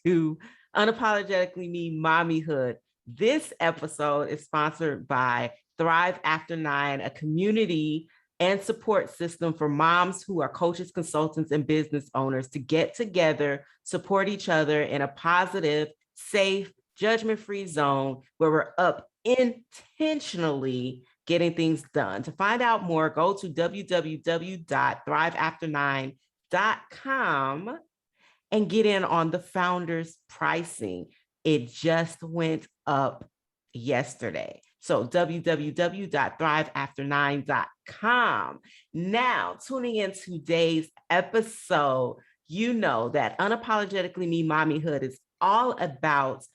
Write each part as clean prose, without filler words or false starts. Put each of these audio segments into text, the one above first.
to Unapologetically Me Mommyhood. This episode is sponsored by Thrive After 9, a community and support system for moms who are coaches, consultants, and business owners to get together, support each other in a positive, safe, judgment-free zone where we're up intentionally getting things done. To find out more, go to www.thriveafter9.com and get in on the founders pricing. It just went up yesterday. So www.thriveafter9.com. Now, tuning in today's episode, you know that Unapologetically Me Mommyhood is all about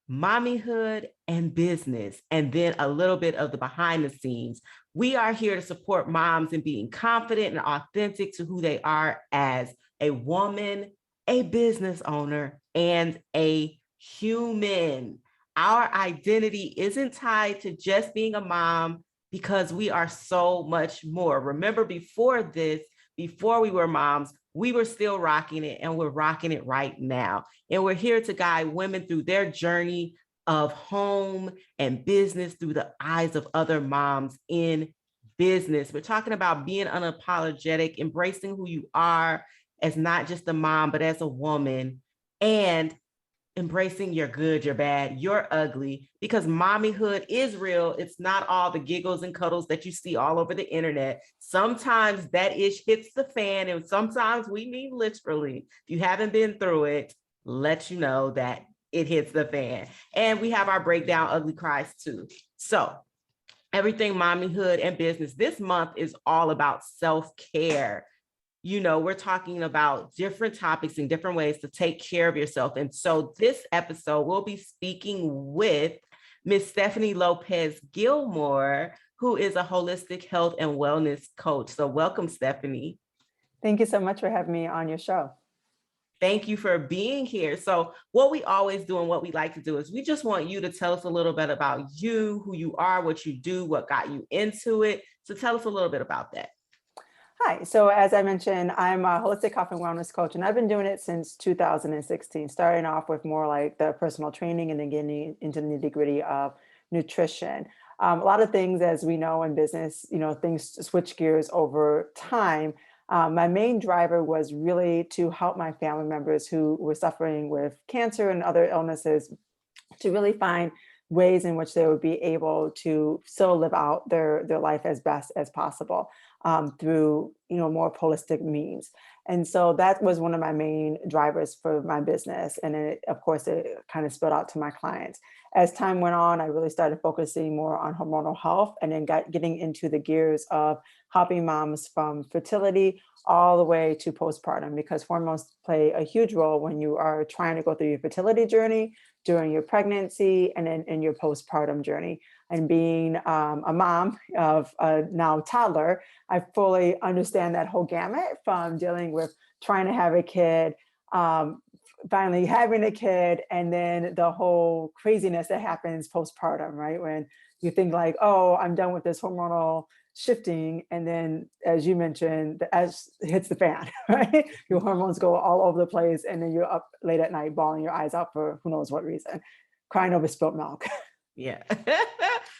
mommyhood and business, and then a little bit of the behind the scenes. We are here to support moms in being confident and authentic to who they are as a woman, a business owner, and a human. Our identity isn't tied to just being a mom because we are so much more. Remember, before this, before we were moms, we were still rocking it, and we're rocking it right now. And we're here to guide women through their journey of home and business through the eyes of other moms in business. We're talking about being unapologetic, embracing who you are as not just a mom, but as a woman, and embracing your good, your bad, your ugly, because mommyhood is real. It's not all the giggles and cuddles that you see all over the internet. Sometimes that ish hits the fan, and sometimes we mean literally. If you haven't been through it, let you know that it hits the fan. And we have our breakdown ugly cries too. So everything mommyhood and business this month is all about self-care. You know, we're talking about different topics and different ways to take care of yourself. And so this episode, we'll be speaking with Miss Stephanie Lopez Gilmore, who is a holistic health and wellness coach. So welcome, Stephanie. Thank you so much for having me on your show. Thank you for being here. So what we always do and what we like to do is we just want you to tell us a little bit about you, who you are, what you do, what got you into it. So tell us a little bit about that. Hi, so as I mentioned, I'm a holistic health and wellness coach, and I've been doing it since 2016, starting off with more like the personal training and then getting into the nitty-gritty of nutrition. A lot of things, as we know in business, you know, things switch gears over time. My main driver was really to help my family members who were suffering with cancer and other illnesses to really find ways in which they would be able to still live out their life as best as possible through, you know, more holistic means. And so that was one of my main drivers for my business. And it, of course, it kind of spilled out to my clients. As time went on, I really started focusing more on hormonal health and then getting into the gears of helping moms from fertility all the way to postpartum, because hormones play a huge role when you are trying to go through your fertility journey, during your pregnancy, and then in your postpartum journey. And being a mom of a now toddler, I fully understand that whole gamut from dealing with trying to have a kid, finally having a kid, and then the whole craziness that happens postpartum, right? When you think like, oh, I'm done with this hormonal shifting. And then, as you mentioned, as hits the fan, right? Your hormones go all over the place. And then you're up late at night, bawling your eyes out for who knows what reason, crying over spilt milk. Yeah.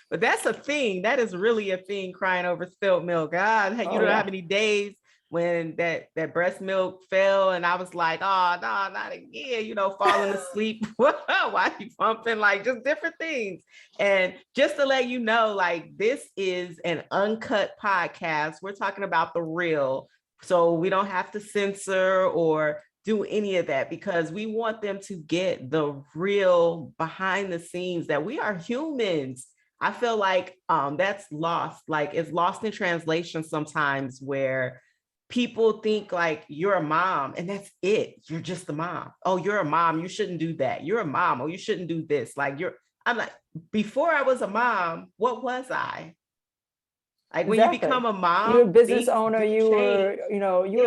But that's a thing. That is really a thing, crying over spilled milk. God, you don't know how many days when that breast milk fell and I was like, oh, no, not again, you know, falling asleep. Why you pumping? Like just different things. And just to let you know, like this is an uncut podcast. We're talking about the real. So we don't have to censor or do any of that because we want them to get the real behind the scenes that we are humans. I feel like that's lost, like it's lost in translation sometimes where people think like you're a mom and that's it. You're just a mom. Oh, you're a mom. You shouldn't do that. You're a mom. Oh, you shouldn't do this. Like I'm like, before I was a mom, what was I? Like when you become a mom, you're a business owner, you were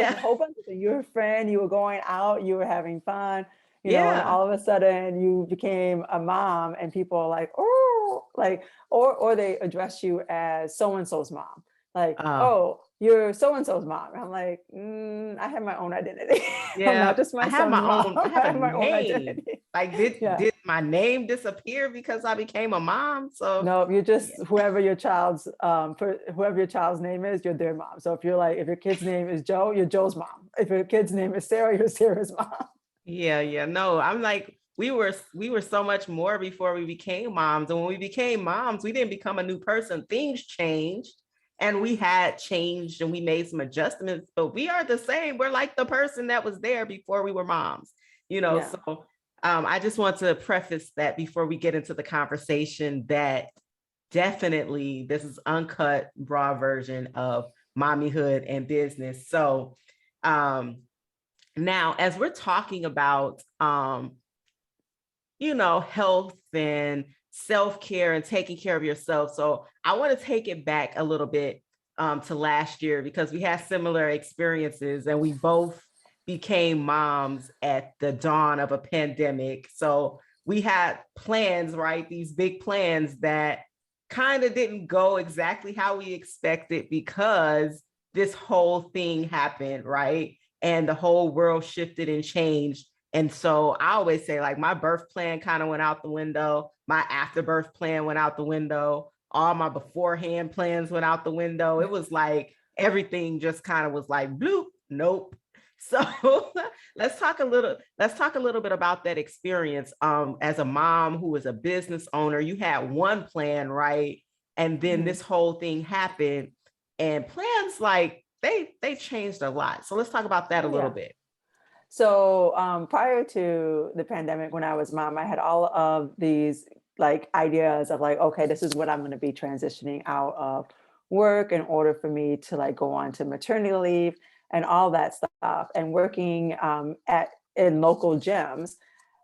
a whole bunch of things. You were a friend, you were going out, you were having fun, you know, and all of a sudden you became a mom and people are like, oh, like, or they address you as so-and-so's mom. Like, oh, you're so-and-so's mom. And I'm like, I have my own identity. Yeah, I'm not just my son's mom. I have my own identity. Like, Yeah. did my name disappear because I became a mom? So No, you yeah. just for whoever your child's name is, you're their mom. So if your kid's name is Joe, you're Joe's mom. If your kid's name is Sarah, you're Sarah's mom. Yeah. No, I'm like, we were so much more before we became moms. And when we became moms, we didn't become a new person. Things changed and we had changed and we made some adjustments, but we are the same. We're like the person that was there before we were moms, Yeah. So I just want to preface that before we get into the conversation that definitely this is uncut, raw version of mommyhood and business. So um, now, as we're talking about, health and self-care and taking care of yourself. So I want to take it back a little bit to last year because we had similar experiences and we both became moms at the dawn of a pandemic. So we had plans, right? These big plans that kind of didn't go exactly how we expected because this whole thing happened, right? And the whole world shifted and changed. And so I always say, like, my birth plan kind of went out the window. My afterbirth plan went out the window. All my beforehand plans went out the window. It was like everything just kind of was like, bloop, nope. So let's talk a little bit about that experience. As a mom who was a business owner, you had one plan, right? And then Mhm. this whole thing happened, and plans like they changed a lot. So let's talk about that a Oh little yeah. bit. So prior to the pandemic, when I was mom, I had all of these like ideas of like, okay, this is what I'm going to be transitioning out of work in order for me to like go on to maternity leave and all that stuff, and working at in local gyms.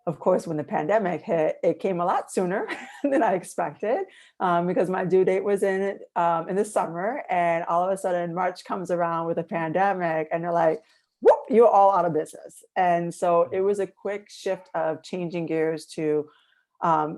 Of course, when the pandemic hit, it came a lot sooner than I expected, because my due date was in the summer, and all of a sudden March comes around with a pandemic, and they're like, whoop, you're all out of business. And so it was a quick shift of changing gears to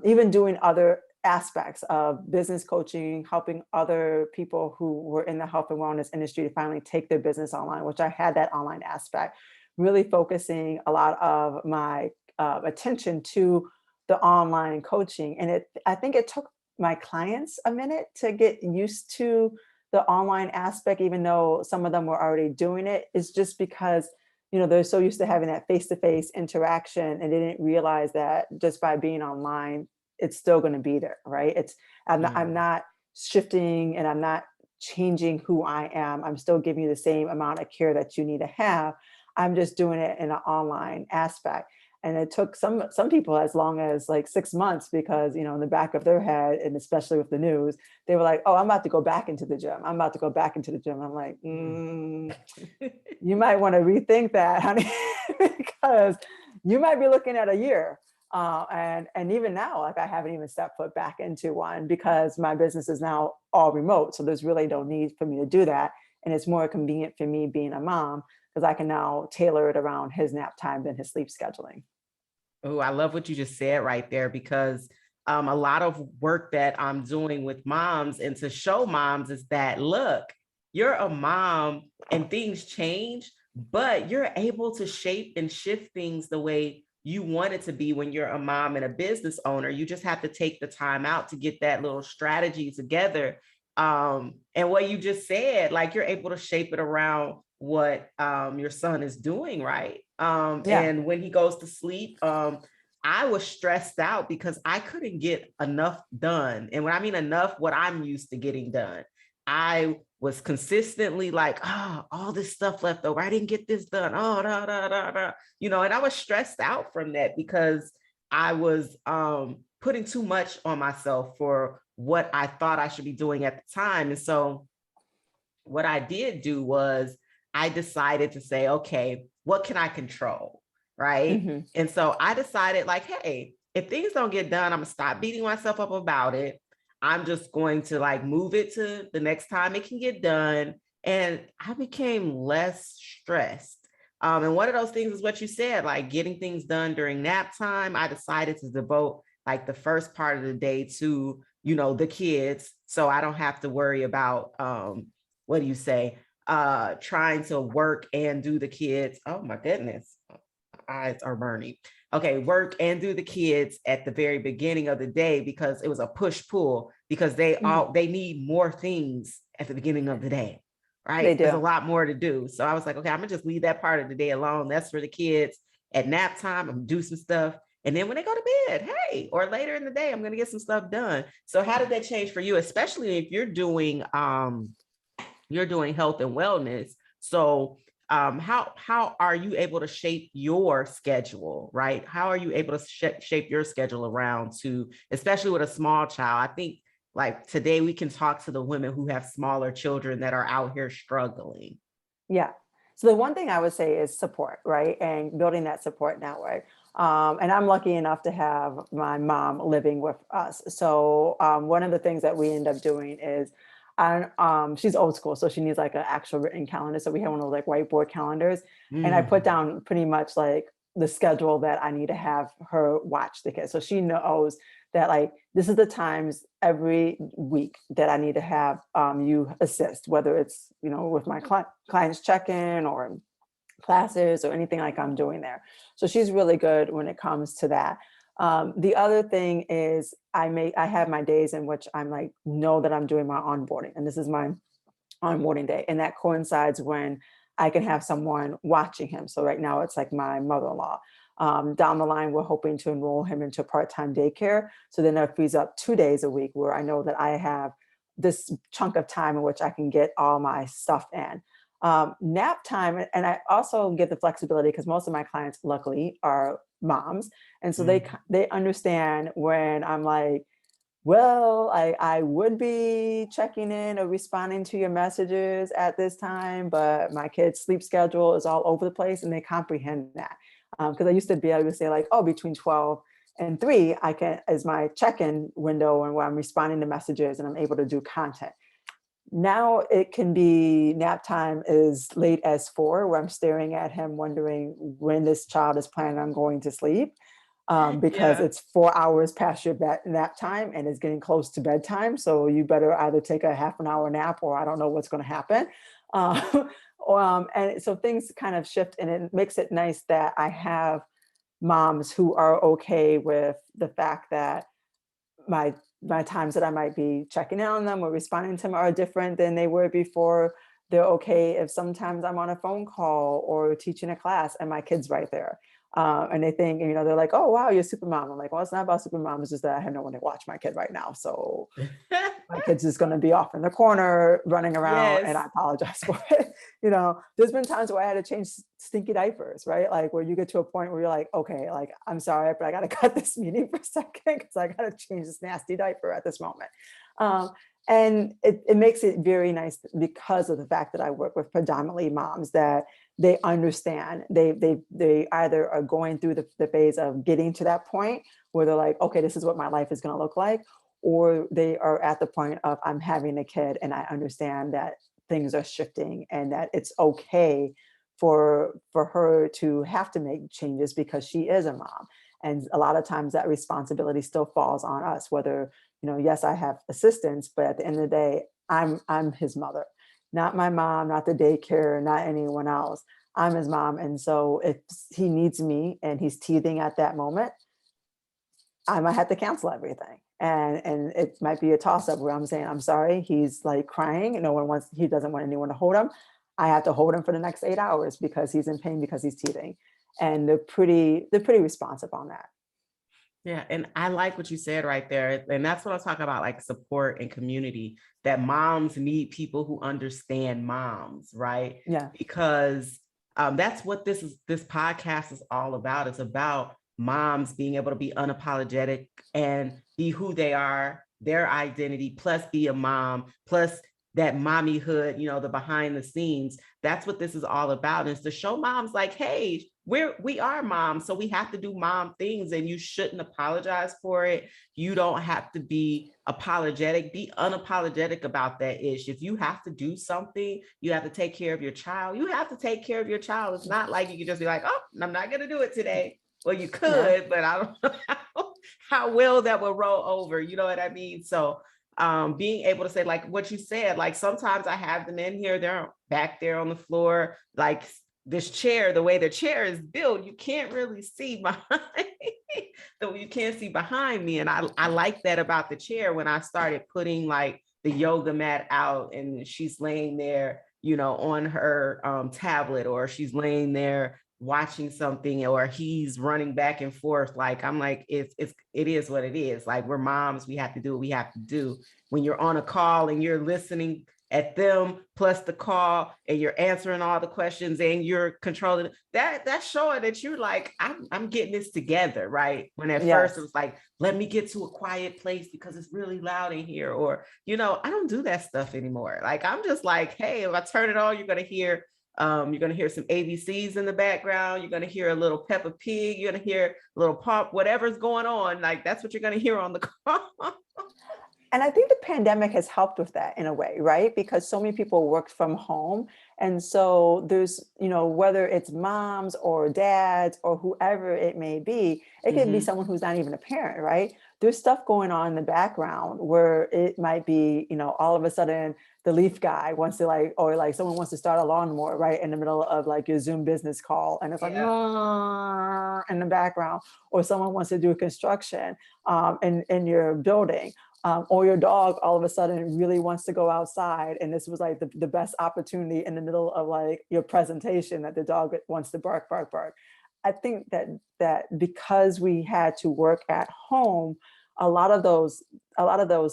even doing other aspects of business coaching, helping other people who were in the health and wellness industry to finally take their business online, which I had that online aspect, really focusing a lot of my attention to the online coaching. And I think it took my clients a minute to get used to the online aspect, even though some of them were already doing it. Is just because they're so used to having that face-to-face interaction, and they didn't realize that just by being online, it's still going to be there, right? I'm Mm. not shifting, and I'm not changing who I am. I'm still giving you the same amount of care that you need to have. I'm just doing it in an online aspect. And it took some people as long as like 6 months, because in the back of their head, and especially with the news, they were like, oh, I'm about to go back into the gym. I'm about to go back into the gym. I'm like, Mm. you might want to rethink that, honey, because you might be looking at a year. And even now, like, I haven't even stepped foot back into one because my business is now all remote. So there's really no need for me to do that. And it's more convenient for me being a mom, because I can now tailor it around his nap time than his sleep scheduling. Oh, I love what you just said right there because a lot of work that I'm doing with moms and to show moms is that, look, you're a mom and things change, but you're able to shape and shift things the way you want it to be when you're a mom and a business owner. You just have to take the time out to get that little strategy together. And what you just said, like, you're able to shape it around what your son is doing, right? Yeah. And when he goes to sleep, I was stressed out because I couldn't get enough done. And when I mean enough, what I'm used to getting done, I was consistently like, oh, all this stuff left over. I didn't get this done. Oh, da, da, da, da. And I was stressed out from that because I was putting too much on myself for what I thought I should be doing at the time. And so what I did do was I decided to say, okay, what can I control? Right. Hmm. And so I decided, like, hey, if things don't get done, I'm gonna stop beating myself up about it. I'm just going to like move it to the next time it can get done. And I became less stressed. And one of those things is what you said, like getting things done during nap time. I decided to devote like the first part of the day to, the kids. So I don't have to worry about what do you say, trying to work and do the kids. Oh my goodness. eyes are burning. Okay, work and do the kids at the very beginning of the day, because it was a push pull, because they need more things at the beginning of the day, They right? There's a do. lot more to do. So I was like, okay, I'm gonna just leave that part of the day alone. That's for the kids. At nap time, I'm gonna do some stuff. And then when they go to bed, hey, or later in the day, I'm gonna get some stuff done. So how did that change for you, especially if you're doing health and wellness? So how are you able to shape your schedule, right? How are you able to shape your schedule around to, especially with a small child? I think like today we can talk to the women who have smaller children that are out here struggling. Yeah. So the one thing I would say is support, right? And building that support network. And I'm lucky enough to have my mom living with us. So one of the things that we end up doing is, she's old school, so she needs like an actual written calendar. So we have one of those like whiteboard calendars, and I put Mm, down pretty much like the schedule that I need to have her watch the kids. So she knows that like this is the times every week that I need to have you assist, whether it's with my clients check-in or classes or anything like I'm doing there. So she's really good when it comes to that. The other thing is I have my days in which I'm like know that I'm doing my onboarding, and this is my onboarding day, and that coincides when I can have someone watching him. So right now it's like my mother-in-law. Down the line, we're hoping to enroll him into part-time daycare. So then that frees up 2 days a week where I know that I have this chunk of time in which I can get all my stuff in. Nap time, and I also give the flexibility because most of my clients, luckily, are moms, and so mm. they understand when I'm like, well, I would be checking in or responding to your messages at this time, but my kid's sleep schedule is all over the place, and they comprehend that. Because I used to be able to say like, oh, between 12 and 3, I can is my check-in window and where I'm responding to messages and I'm able to do content. Now it can be nap time as late as 4, where I'm staring at him, wondering when this child is planning on going to sleep, because Yeah. it's 4 hours past your nap time and it's getting close to bedtime. So you better either take a half an hour nap, or I don't know what's going to happen. Uh, and so things kind of shift, and it makes it nice that I have moms who are okay with the fact that my my times that I might be checking in on them or responding to them are different than they were before. They're okay if sometimes I'm on a phone call or teaching a class and my kid's right there. And they think, they're like, oh, wow, you're a super mom. I'm like, well, it's not about super mom. It's just that I have no one to watch my kid right now. So my kid's just going to be off in the corner running around, and Yes. I apologize for it. There's been times where I had to change stinky diapers, right? Like where you get to a point where you're like, okay, like I'm sorry, but I got to cut this meeting for a second because I got to change this nasty diaper at this moment. Um, and it makes it very nice because of the fact that I work with predominantly moms, that they understand. They either are going through the phase of getting to that point where they're like, okay, this is what my life is going to look like, or they are at the point of I'm having a kid and I understand that things are shifting and that it's okay for her to have to make changes because she is a mom. And a lot of times that responsibility still falls on us, whether, yes, I have assistants, but at the end of the day, I'm his mother, not my mom, not the daycare, not anyone else. I'm his mom. And so if he needs me and he's teething at that moment, I might have to cancel everything. And it might be a toss up where I'm saying, I'm sorry, he's like crying. He doesn't want anyone to hold him. I have to hold him for the next 8 hours because he's in pain because he's teething. And they're pretty responsive on that. Yeah, and I like what you said right there. And that's what I talk about, like support and community, that moms need people who understand moms, right? Yeah. Because that's what this podcast is all about. It's about moms being able to be unapologetic and be who they are, their identity, plus be a mom, plus that mommyhood, the behind the scenes. That's what this is all about. And it's to show moms like, hey, we are moms, so we have to do mom things, and you shouldn't apologize for it. You don't have to be apologetic. Be unapologetic about that issue. If you have to do something, you have to take care of your child. You have to take care of your child. It's not like you can just be like, oh, I'm not going to do it today. Well, you Yeah. could, but I don't know how well that will roll over. You know what I mean? So being able to say, like what you said, like sometimes I have them in here, they're back there on the floor, like this chair, the way the chair is built, you can't really see behind. Though you can't see behind me. And I like that about the chair. When I started putting like the yoga mat out and she's laying there, you know, on her tablet, or she's laying there watching something, or he's running back and forth. Like, I'm like, it is what it is. Like, we're moms, we have to do what we have to do. When you're on a call and you're listening at them plus the call, and you're answering all the questions and you're controlling that's showing that you're like, I'm getting this together, right? When at first it was like, let me get to a quiet place because it's really loud in here, or, you know, I don't do that stuff anymore. Like, I'm just like, hey, if I turn it on, you're going to hear some ABCs in the background. You're going to hear a little Peppa Pig. You're going to hear a little pop, whatever's going on. Like, that's what you're going to hear on the call. And I think the pandemic has helped with that in a way, right? Because so many people worked from home. And so there's, you know, whether it's moms or dads or whoever it may be, it could be someone who's not even a parent, right? There's stuff going on in the background where it might be, you know, all of a sudden the leaf guy wants to like, or like someone wants to start a lawnmower right in the middle of like your Zoom business call. And it's like, in the background, or someone wants to do construction in your building. Or your dog all of a sudden really wants to go outside, and this was like the best opportunity in the middle of like your presentation that the dog wants to bark, bark, bark. I think that because we had to work at home, a lot of those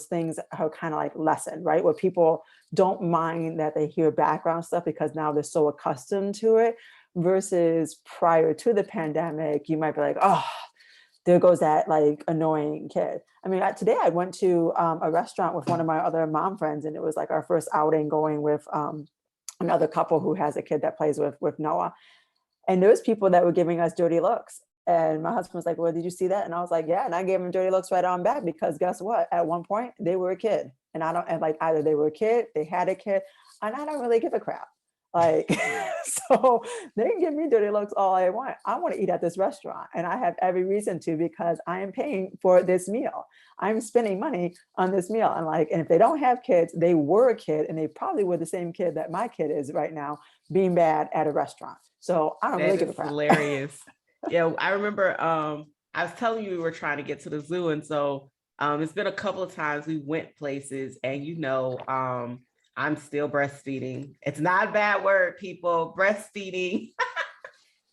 things are kind of like lessened, right? Where people don't mind that they hear background stuff because now they're so accustomed to it. Versus prior to the pandemic, you might be like, oh, there goes that like annoying kid. I mean, today I went to a restaurant with one of my other mom friends, and it was like our first outing going with another couple who has a kid that plays with Noah. And there was people that were giving us dirty looks. And my husband was like, well, did you see that? And I was like, yeah. And I gave them dirty looks right on back, because guess what? At one point they were a kid, and like either they were a kid, they had a kid, and I don't really give a crap. Like, so they can give me dirty looks all I want. I want to eat at this restaurant, and I have every reason to, because I am paying for this meal. I'm spending money on this meal. And like, and if they don't have kids, they were a kid, and they probably were the same kid that my kid is right now, being bad at a restaurant. So I don't really give a crap. Hilarious. Yeah, I remember I was telling you we were trying to get to the zoo, and so it's been a couple of times we went places, and you know, I'm still breastfeeding. It's not a bad word, people. Breastfeeding,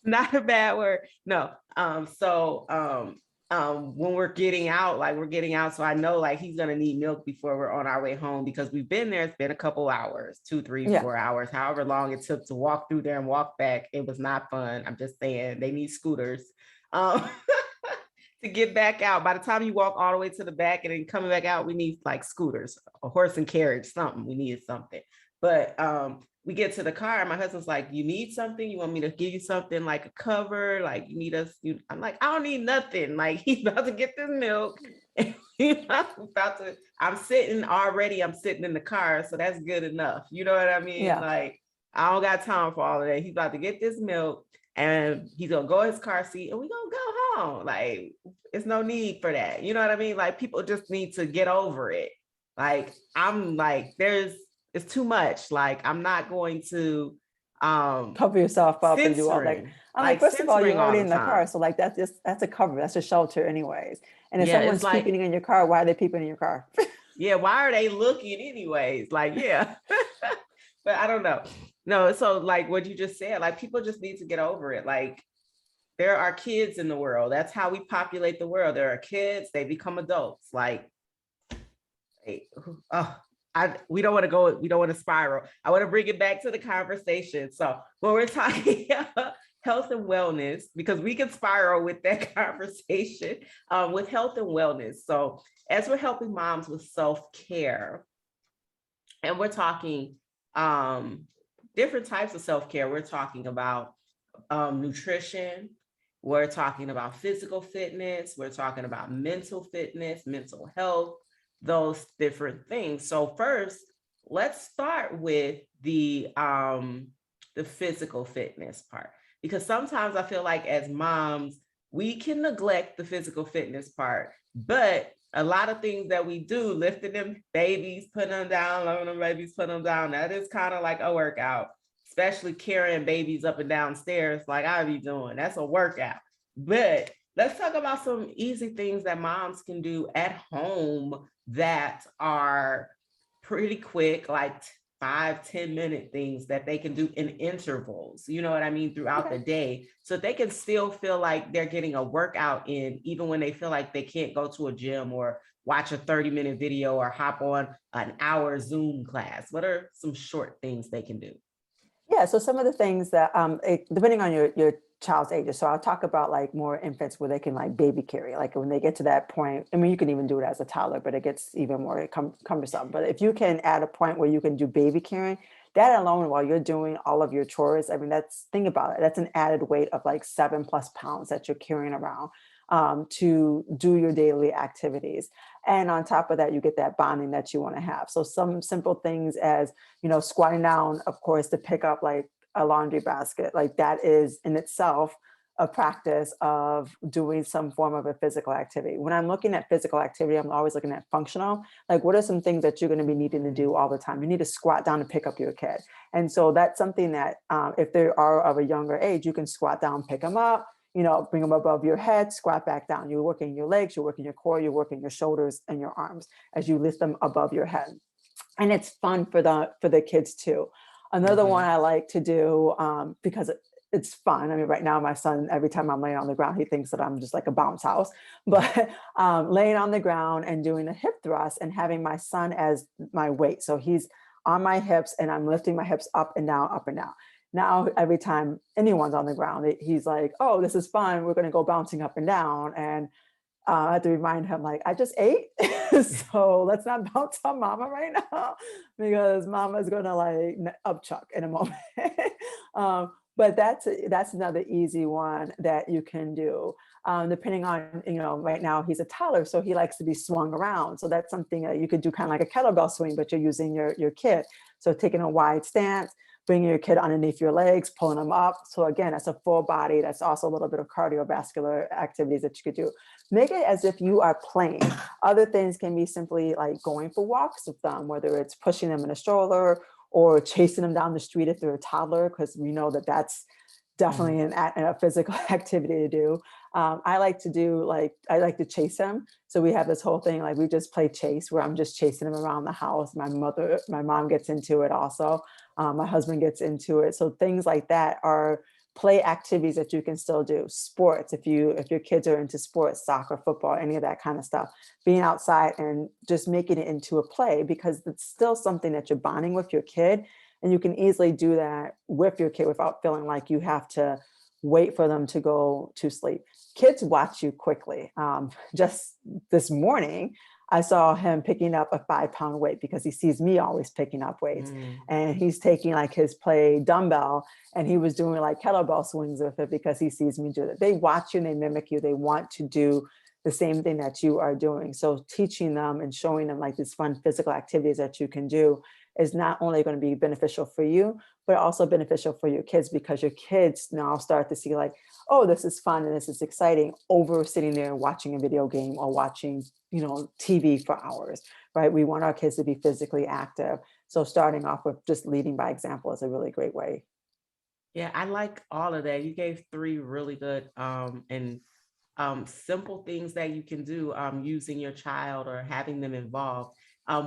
not a bad word. No. When we're getting out, so I know like he's gonna need milk before we're on our way home, because we've been there. It's been a couple hours, 2, 3, 4 hours, however long it took to walk through there and walk back. It was not fun. I'm just saying, they need scooters. To get back out. By the time you walk all the way to the back and then coming back out, we need like scooters, a horse and carriage, something. We needed something. But we get to the car, and my husband's like, you need something? You want me to give you something like a cover? Like, you need us? I'm like, I don't need nothing. Like, he's about to get this milk. I'm sitting in the car. So that's good enough. You know what I mean? Yeah. Like, I don't got time for all of that. He's about to get this milk, and he's gonna go in his car seat, and we're gonna go home. Like, it's no need for that. You know what I mean? Like, people just need to get over it. Like, I'm like, it's too much. Like, I'm not going to cover yourself up and do all that. I'm like, first of all, you're already in the car. So like that's a cover. That's a shelter anyways. And if someone's peeping in your car, why are they peeping in your car? Yeah, why are they looking anyways? Like, yeah. But I don't know. No, so like what you just said, like, people just need to get over it. Like, there are kids in the world. That's how we populate the world. There are kids, they become adults. Like, we don't want to spiral. I want to bring it back to the conversation. So when we're talking about health and wellness, because we can spiral with that conversation, with health and wellness. So as we're helping moms with self-care, and we're talking different types of self-care. We're talking about nutrition. We're talking about physical fitness. We're talking about mental fitness, mental health, those different things. So first, let's start with the physical fitness part, because sometimes I feel like as moms, we can neglect the physical fitness part, but a lot of things that we do, lifting them babies, putting them down, loving them babies, putting them down, that is kind of like a workout. especially carrying babies up and down stairs like I be doing. That's a workout. But let's talk about some easy things that moms can do at home that are pretty quick, like 5-10 minute things that they can do in intervals, you know what I mean, throughout Okay. the day, so they can still feel like they're getting a workout in, even when they feel like they can't go to a gym or watch a 30-minute video or hop on an hour Zoom class. What are some short things they can do? Yeah, so some of the things that depending on your child's ages. So I'll talk about like more infants where they can like baby carry, like when they get to that point. I mean, you can even do it as a toddler, but it gets even more cumbersome. But if you can add a point where you can do baby carrying, that alone while you're doing all of your chores, I mean, that's think about it. That's an added weight of like 7+ pounds that you're carrying around to do your daily activities. And on top of that, you get that bonding that you want to have. So some simple things as, squatting down, of course, to pick up like a laundry basket, like that is in itself a practice of doing some form of a physical activity. When I'm looking at physical activity, I'm always looking at functional. Like, what are some things that you're going to be needing to do all the time? You need to squat down to pick up your kid. And so that's something that if they are of a younger age, you can squat down, pick them up, bring them above your head, squat back down. You're working your legs, you're working your core, you're working your shoulders and your arms as you lift them above your head. And it's fun for the kids too. Another one Mhm. I like to do because it's fun. I mean, right now my son, every time I'm laying on the ground, he thinks that I'm just like a bounce house. But laying on the ground and doing a hip thrust and having my son as my weight. So he's on my hips and I'm lifting my hips up and down, up and down. Now, every time anyone's on the ground, he's like, "Oh, this is fun. We're going to go bouncing up and down." And I had to remind him, like, I just ate. So let's not bounce on mama right now because mama's going to like upchuck in a moment. But that's another easy one that you can do. Depending on, right now he's a toddler, so he likes to be swung around. So that's something that you could do kind of like a kettlebell swing, but you're using your kid. So taking a wide stance, bringing your kid underneath your legs, pulling them up. So again, that's a full body. That's also a little bit of cardiovascular activities that you could do. Make it as if you are playing. Other things can be simply like going for walks with them, whether it's pushing them in a stroller or chasing them down the street if they're a toddler, because we know that that's definitely a physical activity to do. I like to chase him. So we have this whole thing, like we just play chase where I'm just chasing him around the house. My mom gets into it also. My husband gets into it. So things like that are play activities that you can still do. Sports, if your kids are into sports, soccer, football, any of that kind of stuff, being outside and just making it into a play, because it's still something that you're bonding with your kid. And you can easily do that with your kid without feeling like you have to wait for them to go to sleep. Kids watch you quickly. Just this morning, I saw him picking up a 5-pound weight because he sees me always picking up weights. Mhm. And he's taking like his play dumbbell and he was doing like kettlebell swings with it because he sees me do it. They watch you and they mimic you. They want to do the same thing that you are doing. So teaching them and showing them like these fun physical activities that you can do is not only going to be beneficial for you, but also beneficial for your kids, because your kids now start to see like, oh, this is fun and this is exciting over sitting there watching a video game or watching, TV for hours, right? We want our kids to be physically active. So starting off with just leading by example is a really great way. Yeah, I like all of that. You gave three really good and simple things that you can do using your child or having them involved.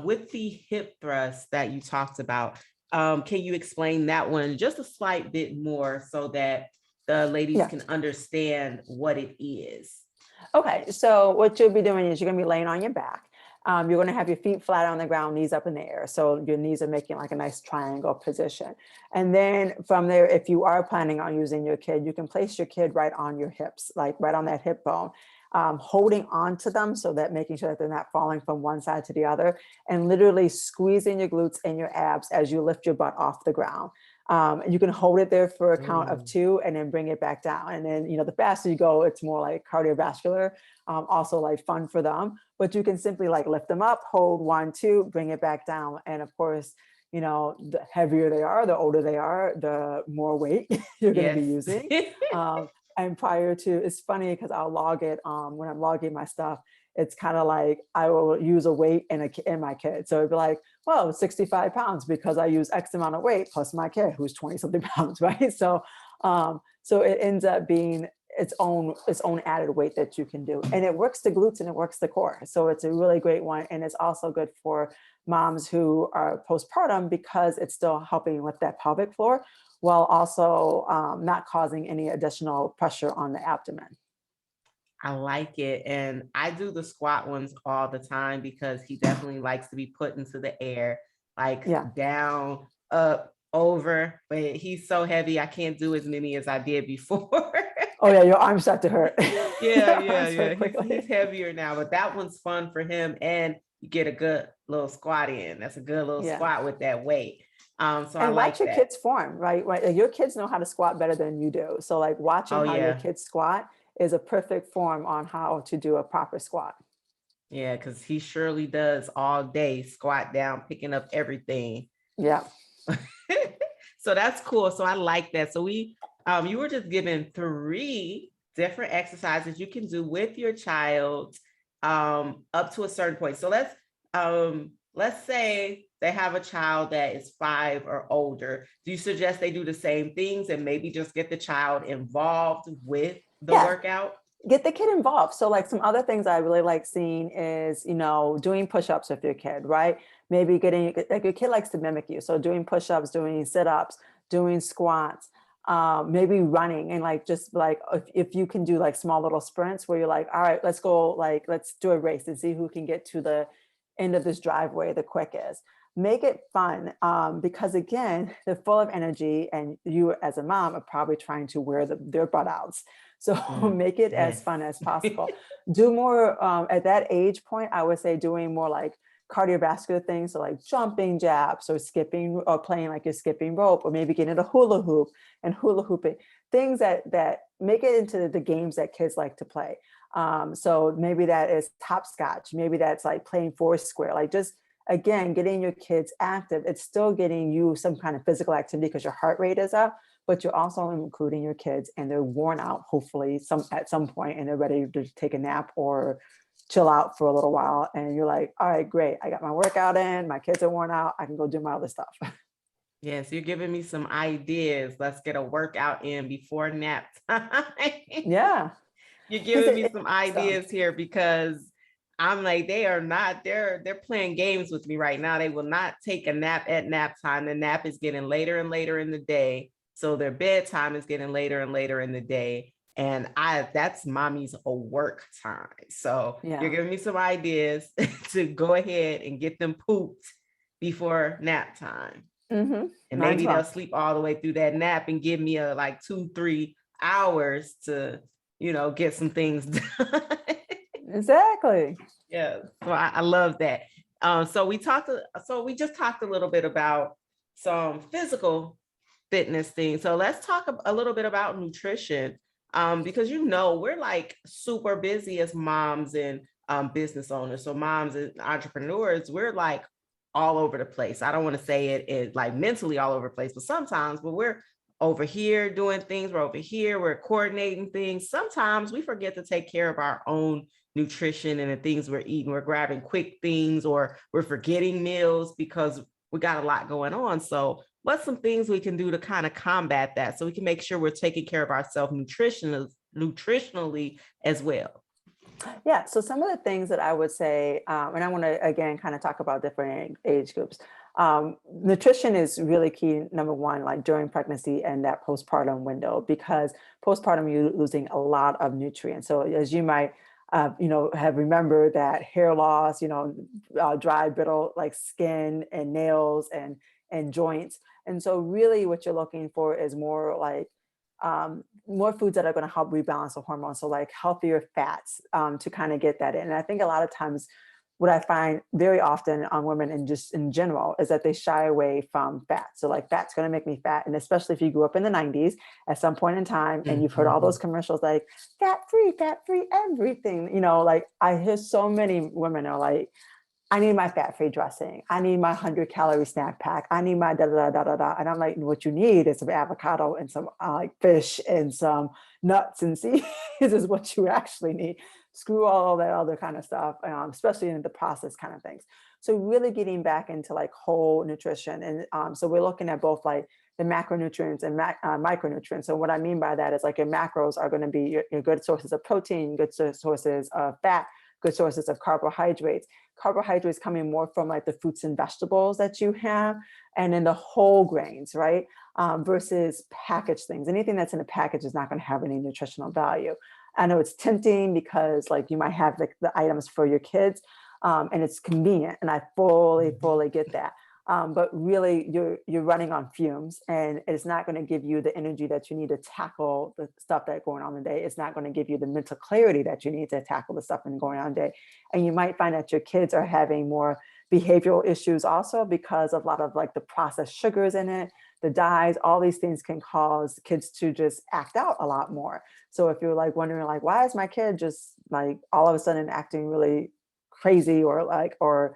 With the hip thrust that you talked about, can you explain that one just a slight bit more so that the ladies Yeah. can understand what it is? Okay, so what you'll be doing is you're gonna be laying on your back. You're gonna have your feet flat on the ground, knees up in the air. So your knees are making like a nice triangle position. And then from there, if you are planning on using your kid, you can place your kid right on your hips, like right on that hip bone, holding on to them so that making sure that they're not falling from one side to the other, and literally squeezing your glutes and your abs as you lift your butt off the ground. And you can hold it there for a count of Mm. 2 and then bring it back down. And then, the faster you go, it's more like cardiovascular, also like fun for them. But you can simply like lift them up, hold 1, 2, bring it back down. And of course, the heavier they are, the older they are, the more weight you're going to be Yes. using. Um, And prior to, it's funny because I'll log it when I'm logging my stuff. It's kind of like I will use a weight and my kid. So it'd be like, well, 65 pounds because I use X amount of weight plus my kid who's 20 something pounds, right? So it ends up being its own added weight that you can do. And it works the glutes and it works the core. So it's a really great one. And it's also good for moms who are postpartum because it's still helping with that pelvic floor while also not causing any additional pressure on the abdomen. I like it. And I do the squat ones all the time because he definitely likes to be put into the air, like Yeah. down, up, over. But he's so heavy, I can't do as many as I did before. Oh yeah, your arms start to hurt. Yeah, Your yeah, arms yeah. hurt quickly. He's heavier now, but that one's fun for him. And you get a good little squat in. That's a good little Yeah. squat with that weight. So I And watch like your that. kids form, right? Right. Like, your kids know how to squat better than you do. So like watching Oh how your yeah. kids squat is a perfect form on how to do a proper squat. Yeah, because he surely does all day, squat down, picking up everything. Yeah. So that's cool. So I like that. So you were just given 3 different exercises you can do with your child up to a certain point. So let's say they have a child that is 5 or older. Do you suggest they do the same things and maybe just get the child involved with the Yeah. workout? Get the kid involved. So like some other things I really like seeing is, doing push-ups with your kid, right? Maybe getting, like, your kid likes to mimic you. So doing push-ups, doing sit-ups, doing squats, maybe running, and like, just like, if you can do like small little sprints where you're like, all right, let's go, like, let's do a race and see who can get to the end of this driveway the quickest. Make it fun, because again, they're full of energy and you as a mom are probably trying to wear their butt outs. So make it as Yes. fun as possible. Do more at that age point. I would say doing more like cardiovascular things, so like jumping jacks or skipping or playing like you're skipping rope, or maybe getting a hula hoop and hula hooping, things that make it into the games that kids like to play. So maybe that is hopscotch. Maybe that's like playing Foursquare. Like, just again, getting your kids active. It's still getting you some kind of physical activity because your heart rate is up, but you're also including your kids and they're worn out, hopefully at some point, and they're ready to take a nap or chill out for a little while. And you're like, all right, great. I got my workout in, my kids are worn out. I can go do my other stuff. Yes, you're giving me some ideas. Let's get a workout in before nap time. Yeah. You're Because giving me it some so ideas here because I'm like, they're playing games with me right now. They will not take a nap at nap time. The nap is getting later and later in the day. So their bedtime is getting later and later in the day. And that's mommy's work time. So you're yeah. giving me some ideas to go ahead and get them pooped before nap time. And Mine's maybe they'll well. sleep all the way through that nap and give me like 2-3 hours to, get some things done. Exactly. Yeah. So I love that. So we just talked a little bit about some physical fitness things. So let's talk a little bit about nutrition. Because we're like super busy as moms and business owners. So moms and entrepreneurs, we're like all over the place. I don't want to say it like mentally all over the place, but sometimes, but we're over here doing things, we're over here, we're coordinating things. Sometimes we forget to take care of our own nutrition and the things we're eating. We're grabbing quick things or we're forgetting meals because we got a lot going on. So what's some things we can do to kind of combat that so we can make sure we're taking care of ourselves nutritionally as well? Yeah. So some of the things that I would say, and I want to again kind of talk about different age groups. Nutrition is really key. Number one, like during pregnancy and that postpartum window, because postpartum you're losing a lot of nutrients. So as you might, have remembered that hair loss, dry, brittle, like skin and nails and joints. And so really what you're looking for is more like more foods that are going to help rebalance the hormones. So like healthier fats to kind of get that in. And I think a lot of times what I find very often on women and just in general is that they shy away from fat. So like fat's going to make me fat. And especially if you grew up in the 90s at some point in time and you've heard all those commercials like fat free everything, like I hear so many women are like, I need my fat-free dressing. I need my 100-calorie snack pack. I need my da da da da da. And I'm like, what you need is some avocado and some like fish and some nuts and seeds is what you actually need. Screw all that other kind of stuff, especially in the processed kind of things. So really getting back into like whole nutrition. And so we're looking at both like the macronutrients and micronutrients. So what I mean by that is like your macros are going to be your good sources of protein, good sources of fat, good sources of carbohydrates. Carbohydrates coming more from like the fruits and vegetables that you have, and then the whole grains, right? Versus packaged things. Anything that's in a package is not going to have any nutritional value. I know it's tempting because like you might have the items for your kids, and it's convenient, and I fully get that. But really, you're running on fumes, and it's not going to give you the energy that you need to tackle the stuff that's going on in the day. It's not going to give you the mental clarity that you need to tackle the stuff going on in the day. And you might find that your kids are having more behavioral issues also because of a lot of like the processed sugars in it, the dyes, all these things can cause kids to just act out a lot more. So if you're like wondering like, why is my kid just like all of a sudden acting really crazy, or like, or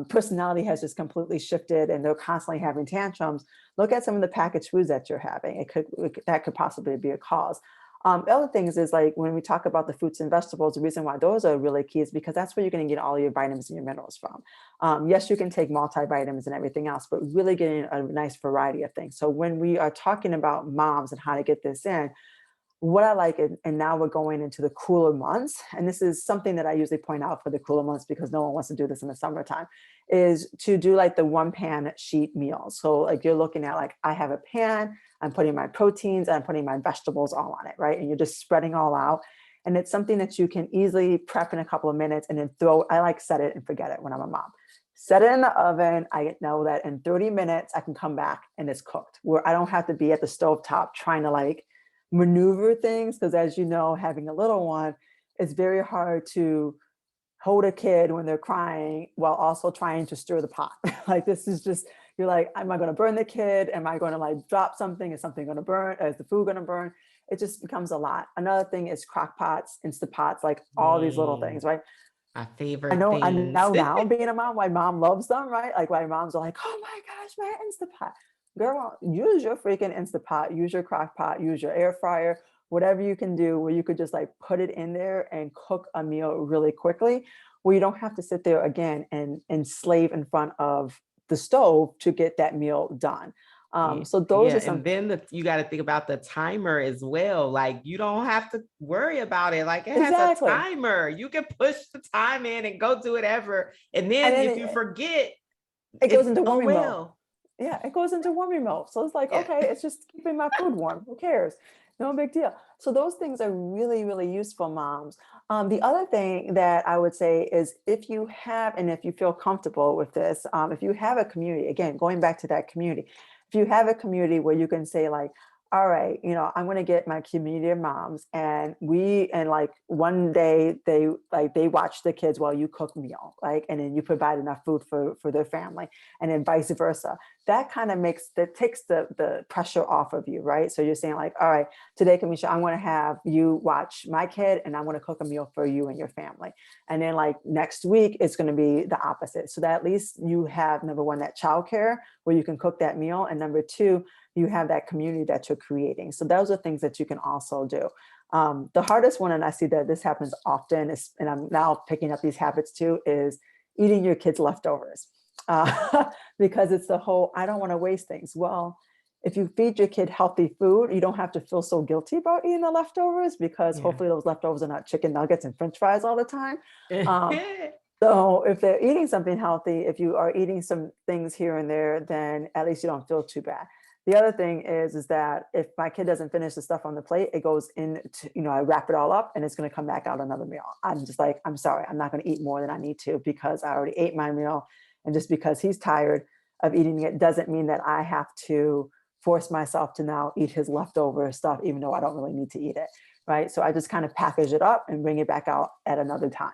personality has just completely shifted and they're constantly having tantrums, look at some of the packaged foods that you're having. That could possibly be a cause. Other things is like when we talk about the fruits and vegetables, the reason why those are really key is because that's where you're going to get all your vitamins and your minerals from. Yes, you can take multivitamins and everything else, but really getting a nice variety of things. So when we are talking about moms and how to get this in, what I like, and now we're going into the cooler months, and this is something that I usually point out for the cooler months because no one wants to do this in the summertime, is to do like the one pan sheet meals. So like you're looking at like, I have a pan, I'm putting my proteins, I'm putting my vegetables all on it, right? And you're just spreading all out. And it's something that you can easily prep in a couple of minutes and then I like set it and forget it when I'm a mom. Set it in the oven. I know that in 30 minutes, I can come back and it's cooked, where I don't have to be at the stovetop trying to like maneuver things, because as you know, having a little one, it's very hard to hold a kid when they're crying while also trying to stir the pot. Like this is just, you're like, am I going to burn the kid? Am I going to like drop something? Is something going to burn? Is the food going to burn? It just becomes a lot. Another thing is crock pots, Instant Pots, like all these little things, right? My I favorite know, I things. know now being a mom, why mom loves them, right? Like why moms are like, oh my gosh, my Instapot. Girl, use your freaking Instapot, use your crock pot, use your air fryer, whatever you can do where you could just like put it in there and cook a meal really quickly, where you don't have to sit there again and slave in front of the stove to get that meal done. So those Yeah, are some. and then you got to think about the timer as well. Like you don't have to worry about it. Like it has a Exactly. timer. You can push the time in and go do whatever. And And then then if you forget, it goes it's into oh warming mode. well. Yeah, it goes into warming mode. So it's like, Yeah. okay, it's just keeping my food warm. Who cares? No big deal. So those things are really, really useful, moms. The other thing that I would say is if you have, and if you feel comfortable with this, if you have a community, again, going back to that community, if you have a community where you can say like, all right, I'm going to get my community of moms and like one day they watch the kids while you cook meal, like, and then you provide enough food for their family, and then vice versa. That kind of takes the pressure off of you, right? So you're saying like, all right, today, Kamisha, I'm going to have you watch my kid and I'm going to cook a meal for you and your family. And then like next week, it's going to be the opposite. So that at least you have, number one, that childcare where you can cook that meal. And number two, you have that community that you're creating. So those are things that you can also do. The hardest one, and I see that this happens often, and I'm now picking up these habits too, is eating your kids' leftovers. Because it's the whole, I don't want to waste things. Well, if you feed your kid healthy food, you don't have to feel so guilty about eating the leftovers, because Yeah. hopefully those leftovers are not chicken nuggets and French fries all the time. So if they're eating something healthy, if you are eating some things here and there, then at least you don't feel too bad. The other thing is that if my kid doesn't finish the stuff on the plate, it goes into, I wrap it all up and it's going to come back out another meal. I'm just like, I'm sorry, I'm not going to eat more than I need to because I already ate my meal. And just because he's tired of eating it doesn't mean that I have to force myself to now eat his leftover stuff, even though I don't really need to eat it. Right. So I just kind of package it up and bring it back out at another time.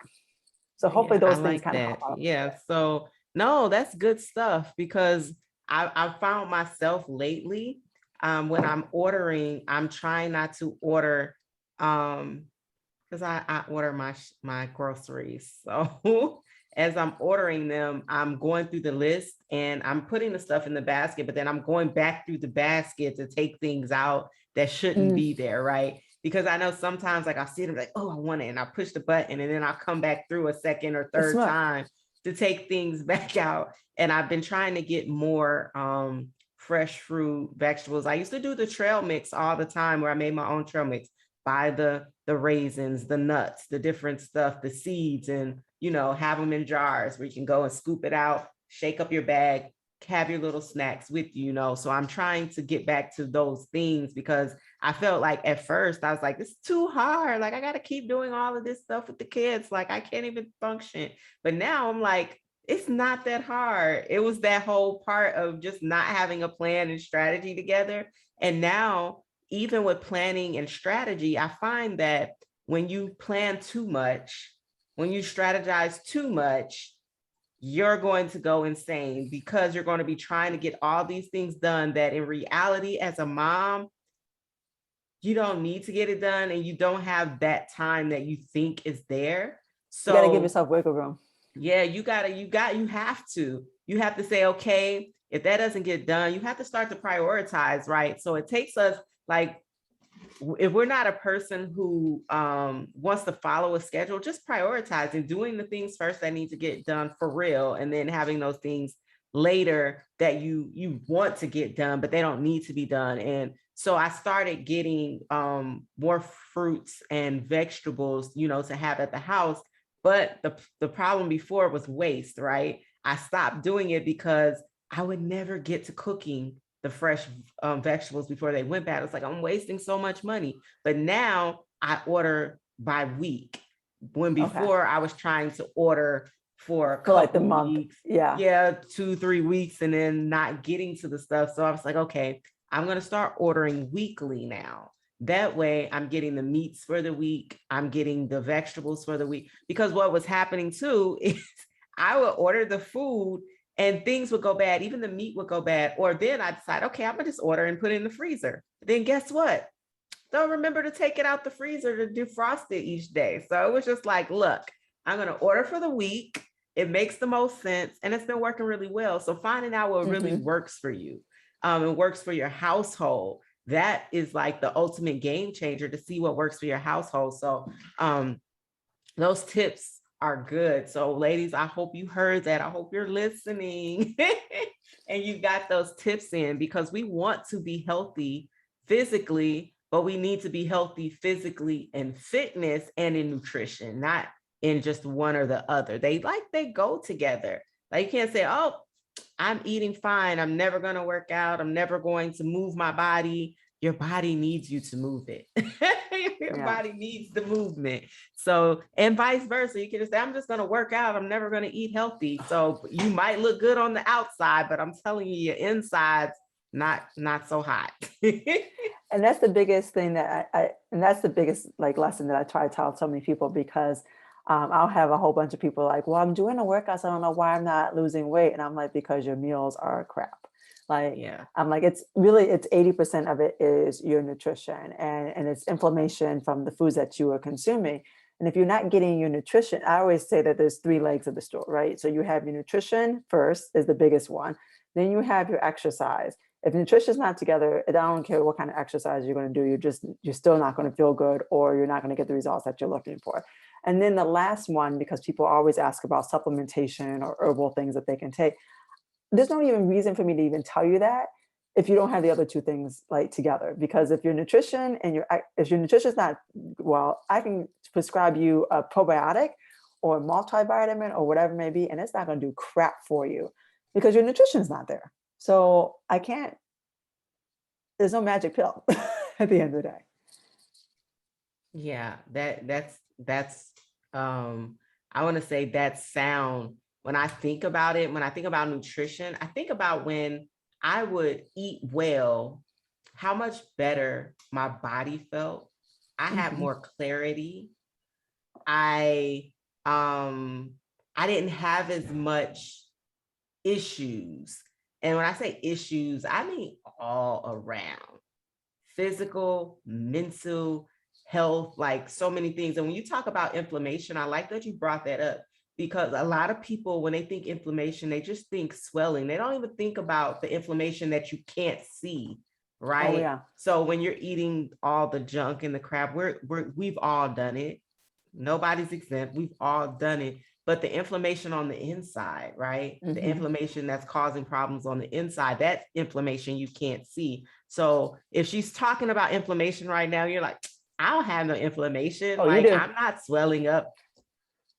So hopefully Yeah, I those things like kind of help that. out. Yeah. So no, that's good stuff because I found myself lately when I'm ordering, I'm trying not to order because I order my groceries. So as I'm ordering them, I'm going through the list and I'm putting the stuff in the basket, but then I'm going back through the basket to take things out that shouldn't be there, right? Because I know sometimes like I'll see them like, oh, I want it. And I push the button and then I'll come back through a second or It's third smart. time to take things back out. And I've been trying to get more fresh fruit, vegetables. I used to do the trail mix all the time where I made my own trail mix, buy the raisins, the nuts, the different stuff, the seeds, and have them in jars where you can go and scoop it out, shake up your bag, have your little snacks with you. So I'm trying to get back to those things because I felt like at first I was like, it's too hard. Like I got to keep doing all of this stuff with the kids. Like I can't even function. But now I'm like, it's not that hard. It was that whole part of just not having a plan and strategy together. And now, even with planning and strategy, I find that when you plan too much, when you strategize too much, you're going to go insane because you're going to be trying to get all these things done that in reality, as a mom, you don't need to get it done and you don't have that time that you think is there. You got to give So yourself wiggle room. yeah, you have to say, okay, if that doesn't get done, you have to start to prioritize, right? So it takes us like, if we're not a person who wants to follow a schedule, just prioritizing, doing the things first that need to get done for real, and then having those things later that you want to get done, but they don't need to be done. And so I started getting more fruits and vegetables, to have at the house. But the problem before was waste, right? I stopped doing it because I would never get to cooking the fresh vegetables before they went bad. It's like, I'm wasting so much money. But now I order by week. When before I was trying to order for a couple like the month. weeks. Yeah. Yeah, 2-3 weeks and then not getting to the stuff. So I was like, okay, I'm going to start ordering weekly now. That way I'm getting the meats for the week. I'm getting the vegetables for the week. Because what was happening too is I would order the food and things would go bad. Even the meat would go bad. Or then I decide, okay, I'm gonna just order and put it in the freezer. Then guess what? Don't remember to take it out the freezer to defrost it each day. So it was just like, look, I'm gonna order for the week. It makes the most sense. And it's been working really well. So finding out what really works for you and works for your household, that is like the ultimate game changer to see what works for your household. So those tips are good. So ladies, I hope you heard that. I hope you're listening and you got those tips in, because we want to be healthy physically, but we need to be healthy physically in fitness and in nutrition, not in just one or the other. They go together. Like you can't say, oh, I'm eating fine, I'm never going to work out, I'm never going to move my body. Your body needs you to move it. Your body needs the movement. So, and vice versa. You can just say, I'm just going to work out, I'm never going to eat healthy. So you might look good on the outside, but I'm telling you, your inside's not so hot. And that's the biggest thing that and that's the biggest like lesson that I try to tell so many people, because I'll have a whole bunch of people like, well, I'm doing a workout, so I don't know why I'm not losing weight. And I'm like, because your meals are crap. Like, I'm like, it's 80% of it is your nutrition and it's inflammation from the foods that you are consuming. And if you're not getting your nutrition, I always say that there's 3 legs of the stool, right? So you have your nutrition first is the biggest one. Then you have your exercise. If nutrition is not together, I don't care what kind of exercise you're going to do, you're still not going to feel good, or you're not going to get the results that you're looking for. And then the last one, because people always ask about supplementation or herbal things that they can take, there's no even reason for me to even tell you that if you don't have the other 2 things like together. Because if your nutrition is not well, I can prescribe you a probiotic or a multivitamin or whatever it may be, and it's not going to do crap for you because your nutrition is not there. So there's no magic pill at the end of the day. Yeah, that's I want to say that's sound. When I think about it, when I think about nutrition, I think about when I would eat well, how much better my body felt. I had more clarity. I didn't have as much issues. And when I say issues, I mean all around. Physical, mental, health, like so many things. And when you talk about inflammation, I like that you brought that up, because a lot of people, when they think inflammation, they just think swelling. They don't even think about the inflammation that you can't see, right? Oh yeah. So when you're eating all the junk and the crap, we've all done it. Nobody's exempt. We've all done it. But the inflammation on the inside, right? The inflammation that's causing problems on the inside, that inflammation you can't see. So if she's talking about inflammation right now, you're like, I don't have no inflammation. Oh, you Like, do. I'm not swelling up.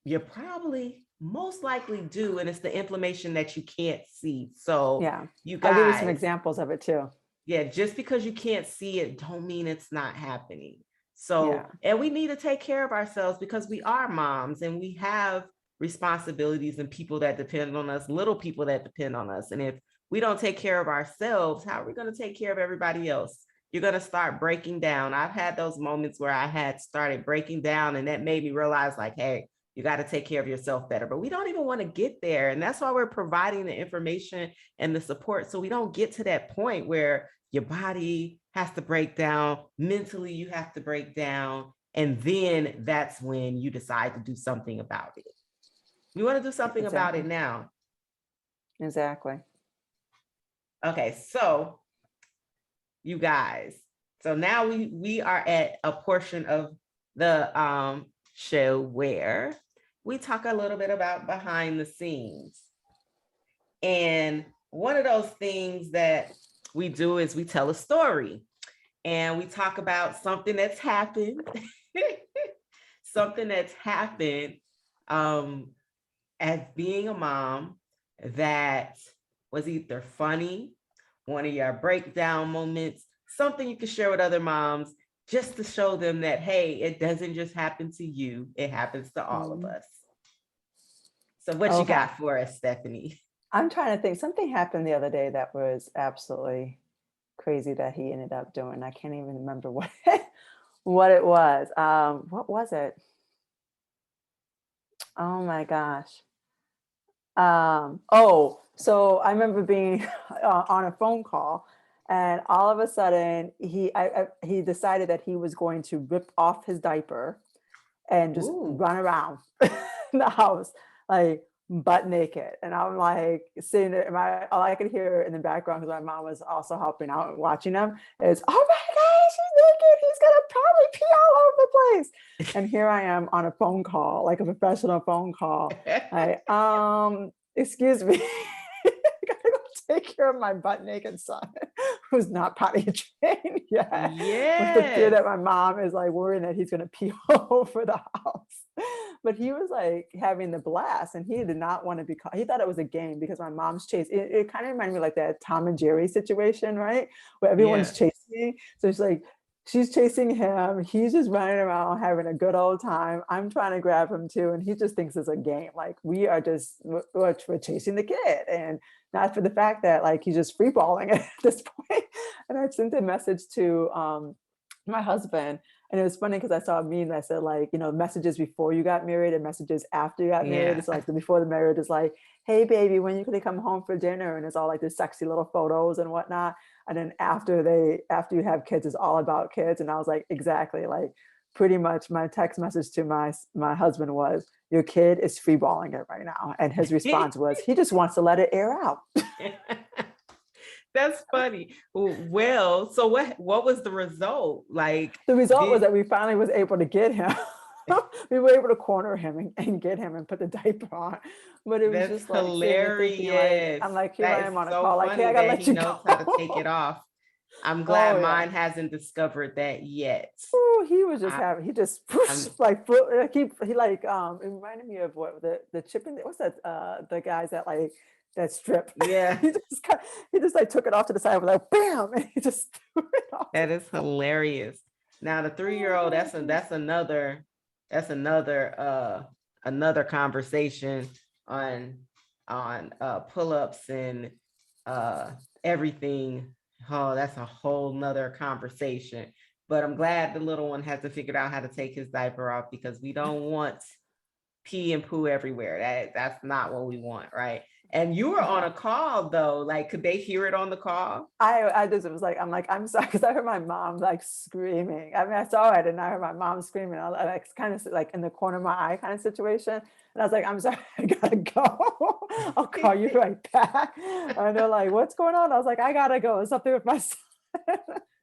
You probably most likely do. And it's the inflammation that you can't see. So Yeah. you I'll give you some guys, examples of it too. yeah, just because you can't see it, don't mean it's not happening. Yeah. So, and we need to take care of ourselves because we are moms and we have responsibilities and people that depend on us, little people that depend on us. And if we don't take care of ourselves, how are we going to take care of everybody else? You're going to start breaking down. I've had those moments where I had started breaking down, and that made me realize, like, hey, you got to take care of yourself better. But we don't even want to get there. And that's why we're providing the information and the support. So we don't get to that point where your body has to break down, mentally you have to break down, and then that's when you decide to do something about it. You want to do something about it now. Exactly. Okay, so you guys, so now we are at a portion of the show where we talk a little bit about behind the scenes. And one of those things that we do is we tell a story and we talk about something that's happened, something that's happened as being a mom that was either funny, one of your breakdown moments, something you can share with other moms just to show them that, hey, it doesn't just happen to you, it happens to all of us. So what you got for us, Stephanie? I'm trying to think. Something happened the other day that was absolutely crazy that he ended up doing. I can't even remember what what it was. What was it? Oh my gosh. So I remember being on a phone call, and all of a sudden he decided that he was going to rip off his diaper and just run around the house like butt naked. And I'm like sitting there, all I could hear in the background, because my mom was also helping out and watching him, is, oh my gosh, he's naked, he's gonna probably pee all over the place. And here I am on a phone call, like a professional phone call. Excuse me. I gotta go take care of my butt naked son who's not potty trained yet. Yeah. With the fear that my mom is like worried that he's gonna pee all over the house. But he was like having the blast, and he did not want to be caught. He thought it was a game because my mom's chase. It kind of reminded me like that Tom and Jerry situation, right? Where everyone's chasing. So it's like she's chasing him. He's just running around having a good old time. I'm trying to grab him too, and he just thinks it's a game. Like we're chasing the kid, and not for the fact that like he's just free balling at this point. And I sent a message to my husband. And it was funny because I saw a meme that said, like, you know, messages before you got married and messages after you got married. It's like the before the marriage is like, hey, baby, when you gonna come home for dinner? And it's all like the sexy little photos and whatnot. And then after you have kids, it's all about kids. And I was like, exactly. Like pretty much my text message to my husband was, your kid is free balling it right now. And his response was, he just wants to let it air out. That's funny. Well, so what was the result? Like the result was that we finally was able to get him. We were able to corner him and get him and put the diaper on. But it was just like hilarious. Thinking, like, I'm like, here I am on a call. Like, hey, I gotta let you know how to take it off. I'm glad mine hasn't discovered that yet. Oh, he was just he just like he like it reminded me of what the chipping. What's that? The guys that like that strip. Yeah. he just like took it off to the side, was like bam, and he just threw it off. That is hilarious. Now the 3-year-old, that's another conversation on pull-ups and everything. Oh, that's a whole nother conversation. But I'm glad the little one has to figure out how to take his diaper off, because we don't want pee and poo everywhere. That's not what we want, right? And you were on a call though. Like, could they hear it on the call? I just was like, I'm sorry, because I heard my mom like screaming. I mean, I saw it and I heard my mom screaming. I like kind of like in the corner of my eye kind of situation. And I was like, I'm sorry, I gotta go. I'll call you right back. And they're like, what's going on? I was like, I gotta go. It's something with my son.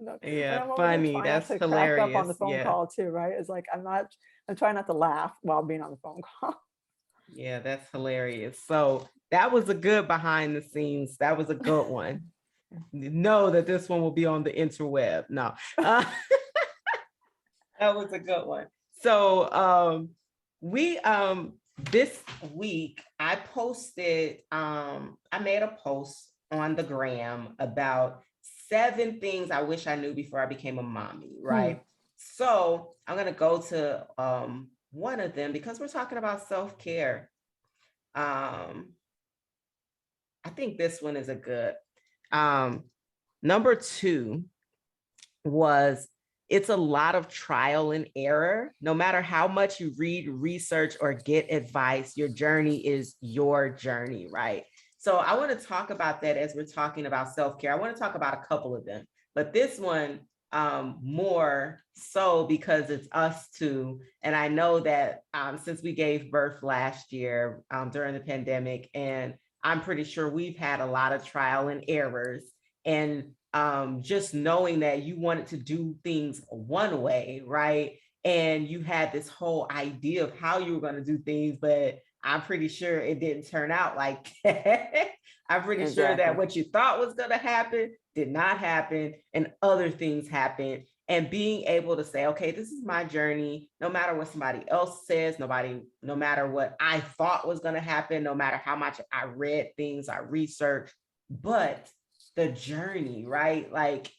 And Yeah, I'm over here funny. trying not That's to crack up on the hilarious. phone Yeah. call too, right? It's like I'm trying not to laugh while being on the phone call. Yeah, that's hilarious. So that was a good behind the scenes. That was a good one. Know that this one will be on the interweb. No, that was a good one. So we this week I posted I made a post on the gram about 7 things I wish I knew before I became a mommy, Hmm. right? So I'm gonna go to one of them because we're talking about self-care. um I think this one is a good number 2 was it's a lot of trial and error. No matter how much you read, research, or get advice, your journey is your journey, right? So I want to talk about that as we're talking about self-care. I want to talk about a couple of them, but this one more so because it's us two. And I know that since we gave birth last year during the pandemic, and I'm pretty sure we've had a lot of trial and errors. And just knowing that you wanted to do things one way, right? And you had this whole idea of how you were going to do things, but I'm pretty sure it didn't turn out like that. I'm pretty sure that Exactly. what you thought was going to happen did not happen, and other things happened. And being able to say, okay, this is my journey, no matter what somebody else says, no matter what I thought was going to happen, no matter how much I read things, I researched, but the journey, right? Like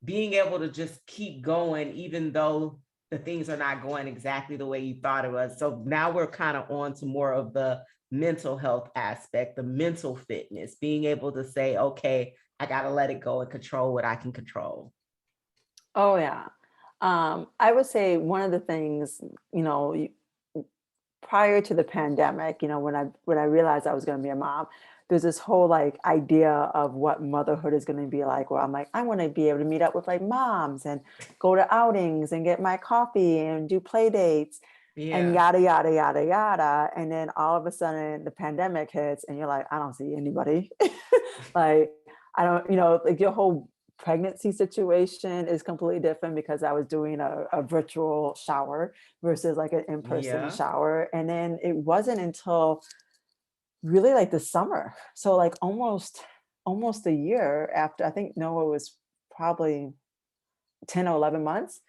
being able to just keep going, even though the things are not going exactly the way you thought it was. So now we're kind of on to more of the mental health aspect, the mental fitness, being able to say, okay, I got to let it go and control what I can control. Oh yeah. I would say one of the things, prior to the pandemic, when I realized I was going to be a mom, there's this whole like idea of what motherhood is going to be like. Where I'm like, I want to be able to meet up with like moms and go to outings and get my coffee and do play dates and Yeah. yada yada yada yada. And then all of a sudden the pandemic hits, and you're like, I don't see anybody. Like I don't, like your whole pregnancy situation is completely different because I was doing a virtual shower versus like an in-person Yeah. shower. And then it wasn't until really like the summer. So like almost a year after, I think Noah was probably 10 or 11 months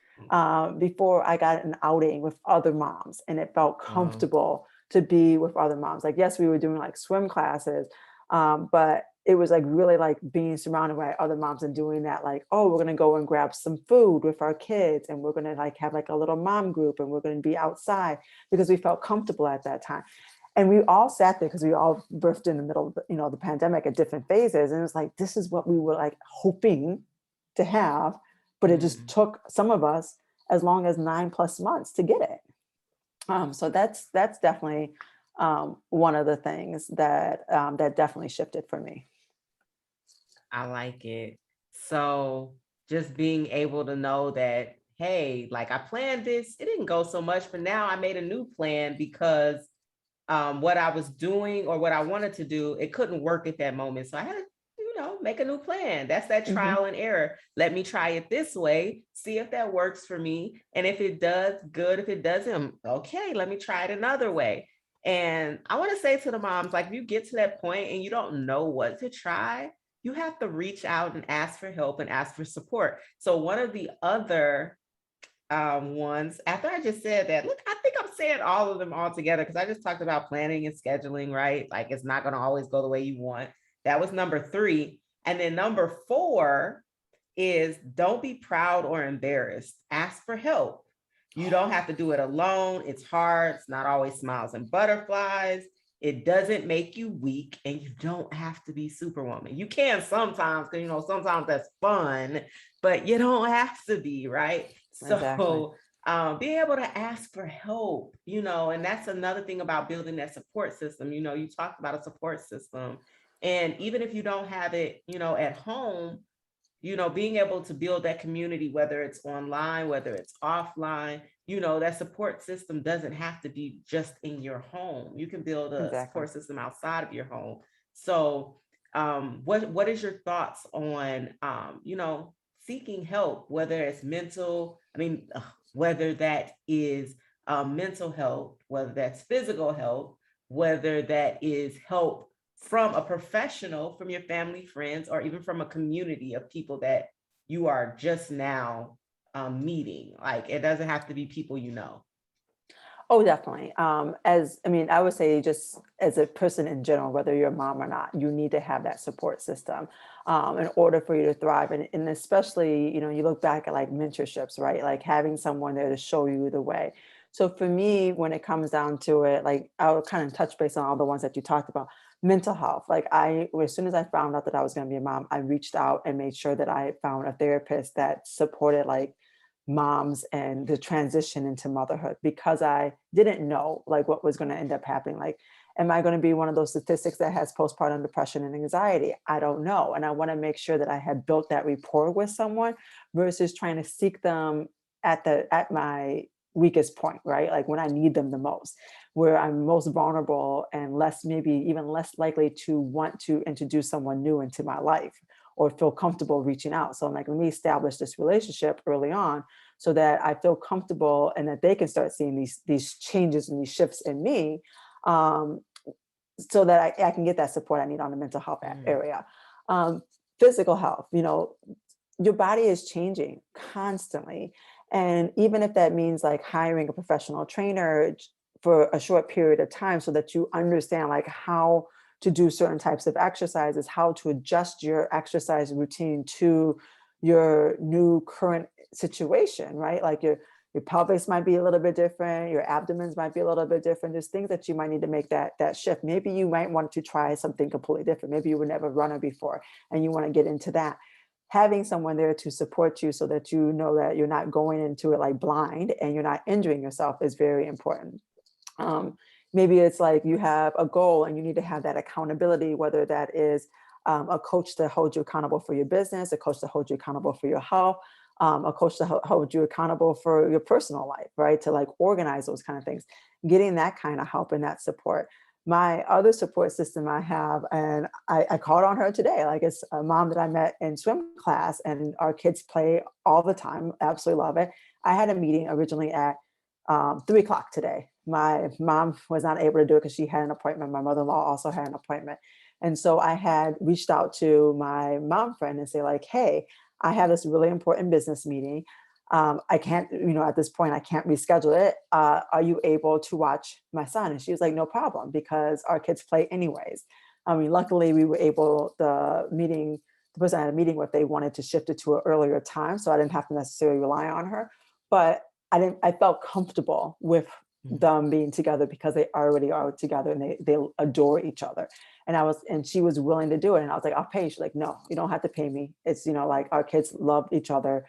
before I got an outing with other moms, and it felt Oh, comfortable to be with other moms. Like, yes, we were doing like swim classes, but it was like really like being surrounded by other moms and doing that, like, oh, we're gonna go and grab some food with our kids, and we're gonna like have like a little mom group, and we're gonna be outside because we felt comfortable at that time. And we all sat there because we all birthed in the middle of the pandemic at different phases. And it was like, this is what we were like hoping to have, but it just mm, took some of us as long as 9+ months to get it. So that's definitely one of the things that definitely shifted for me. I like it. So just being able to know that, hey, like I planned this, it didn't go so much, but now I made a new plan because what I was doing or what I wanted to do, it couldn't work at that moment. So I had to, make a new plan. That's that Hmm. trial and error. Let me try it this way, see if that works for me. And if it does, good. If it doesn't, okay, let me try it another way. And I want to say to the moms, like, if you get to that point and you don't know what to try, you have to reach out and ask for help and ask for support. So one of the other ones after I just said that, look, I think I'm saying all of them all together because I just talked about planning and scheduling, right? Like it's not going to always go the way you want. That was number 3. And then number 4 is don't be proud or embarrassed. Ask for help. You don't have to do it alone. It's hard. It's not always smiles and butterflies. It doesn't make you weak, and you don't have to be superwoman. You can sometimes, because sometimes that's fun, but you don't have to be, right? Exactly. So being able to ask for help, and that's another thing about building that support system. You talked about a support system, and even if you don't have it, at home, being able to build that community, whether it's online, whether it's offline, that support system doesn't have to be just in your home. You can build a Exactly. support system outside of your home. So, what is your thoughts on, seeking help, whether it's whether that is mental health, whether that's physical health, whether that is help from a professional, from your family, friends, or even from a community of people that you are just now meeting. Like, it doesn't have to be people you know. Oh, definitely. I would say just as a person in general, whether you're a mom or not, you need to have that support system in order for you to thrive. And especially, you look back at like mentorships, right? Like having someone there to show you the way. So for me, when it comes down to it, like I'll kind of touch base on all the ones that you talked about. Mental health. Like as soon as I found out that I was going to be a mom, I reached out and made sure that I found a therapist that supported like moms and the transition into motherhood, because I didn't know like what was going to end up happening. Like, am I going to be one of those statistics that has postpartum depression and anxiety? I don't know. And I want to make sure that I had built that rapport with someone versus trying to seek them at my weakest point, right? Like when I need them the most, where I'm most vulnerable and maybe even less likely to want to introduce someone new into my life or feel comfortable reaching out. So I'm like, let me establish this relationship early on so that I feel comfortable and that they can start seeing these changes and these shifts in me, um, so that I can get that support I need on the mental health Mhm. area. Um, Physical health, your body is changing constantly. And even if that means like hiring a professional trainer for a short period of time so that you understand like how to do certain types of exercises, how to adjust your exercise routine to your new current situation, right? Like your pelvis might be a little bit different, your abdomens might be a little bit different. There's things that you might need to make that shift. Maybe you might want to try something completely different. Maybe you were never a runner before and you want to get into that. Having someone there to support you so that you know that you're not going into it like blind and you're not injuring yourself is very important. um, Maybe it's like you have a goal and you need to have that accountability, whether that is a coach to hold you accountable for your business, a coach to hold you accountable for your health, a coach to hold you accountable for your personal life, right? To like organize those kind of things, getting that kind of help and that support. My other support system I have, and I called on her today, like it's a mom that I met in swim class, and our kids play all the time, absolutely love it. I had a meeting originally at 3 o'clock today. My mom was not able to do it because she had an appointment. My mother-in-law also had an appointment. And so I had reached out to my mom friend and say like, hey, I have this really important business meeting. I can't, at this point, I can't reschedule it. Are you able to watch my son? And she was like, no problem, because our kids play anyways. I mean, luckily we were able, the person I had a meeting with, they wanted to shift it to an earlier time. So I didn't have to necessarily rely on her. But I felt comfortable with Mhm. them being together because they already are together and they adore each other. And she was willing to do it. And I was like, I'll pay you. She's like, no, you don't have to pay me. It's, like our kids love each other.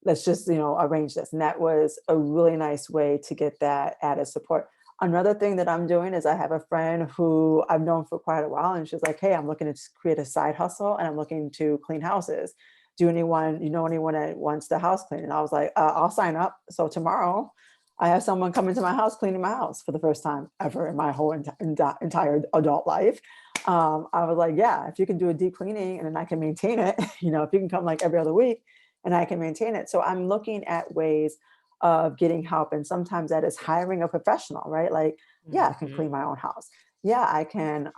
Let's just, arrange this. And that was a really nice way to get that added support. Another thing that I'm doing is I have a friend who I've known for quite a while, and she's like, hey, I'm looking to create a side hustle and I'm looking to clean houses. You know anyone that wants the house cleaned? And I was like, I'll sign up. So tomorrow I have someone come into my house cleaning my house for the first time ever in my whole entire adult life. I was like, yeah, if you can do a deep cleaning and then I can maintain it, if you can come like every other week and I can maintain it. So I'm looking at ways of getting help. And sometimes that is hiring a professional, right? Like, yeah, I can clean Mhm. my own house. Yeah, I can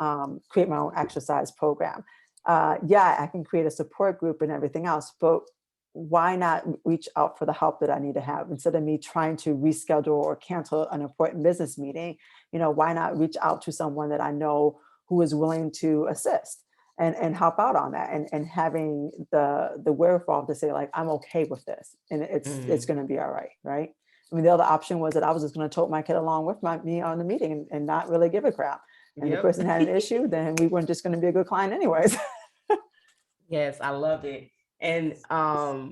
create my own exercise program. Yeah, I can create a support group and everything else. But why not reach out for the help that I need to have instead of me trying to reschedule or cancel an important business meeting? Why not reach out to someone that I know who is willing to assist and help out on that, and having the wherewithal to say like, I'm okay with this and it's Mhm. going to be all right, right? I mean, the other option was that I was just going to tote my kid along with me on the meeting and not really give a crap. And the Yep. person had an issue, then we weren't just going to be a good client anyways. Yes, I love it. And I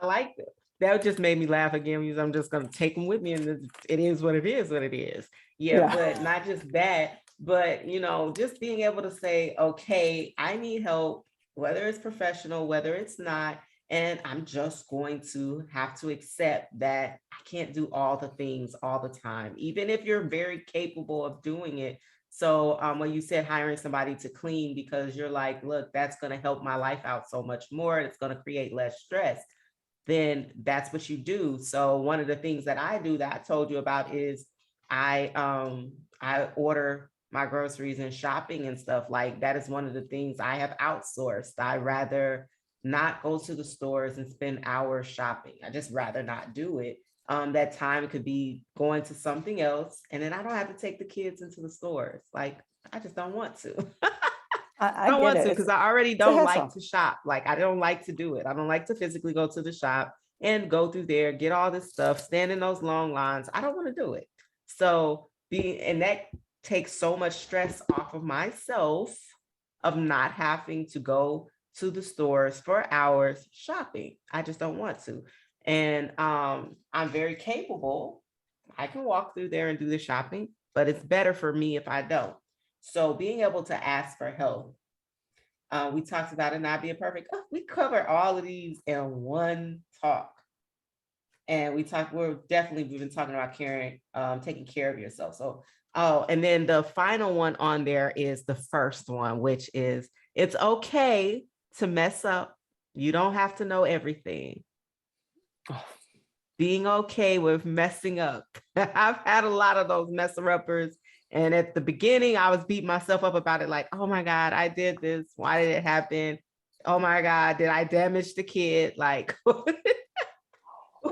like that just made me laugh again because I'm just going to take them with me, and it is what it is, what it is. Yeah, Yeah. but not just that, but just being able to say, okay, I need help, whether it's professional, whether it's not, and I'm just going to have to accept that I can't do all the things all the time, even if you're very capable of doing it. So when you said hiring somebody to clean because you're like, look, that's going to help my life out so much more, it's going to create less stress, then that's what you do. So one of the things that I do that I told you about is I order my groceries and shopping and stuff. Like that is one of the things I have outsourced. I rather not go to the stores and spend hours shopping. I just rather not do it. That time could be going to something else, and then I don't have to take the kids into the stores. Like I just don't want to. I Don't get want it. to because I already It's a don't like hassle. to shop. Like I don't like to do it. I don't like to physically go to the shop and go through there, get all this stuff, stand in those long lines. I don't want to do it. So and that takes so much stress off of myself of not having to go to the stores for hours shopping. I just don't want to. And I'm very capable. I can walk through there and do the shopping, but it's better for me if I don't. So being able to ask for help, we talked about it not being perfect. Oh, we cover all of these in one talk. And we've been talking about taking care of yourself. So, and then the final one on there is the first one, which is it's okay to mess up. You don't have to know everything. Being okay with messing up. I've had a lot of those messer uppers. And at the beginning, I was beating myself up about it, like, oh my God, I did this. Why did it happen? Oh my God, did I damage the kid? Like,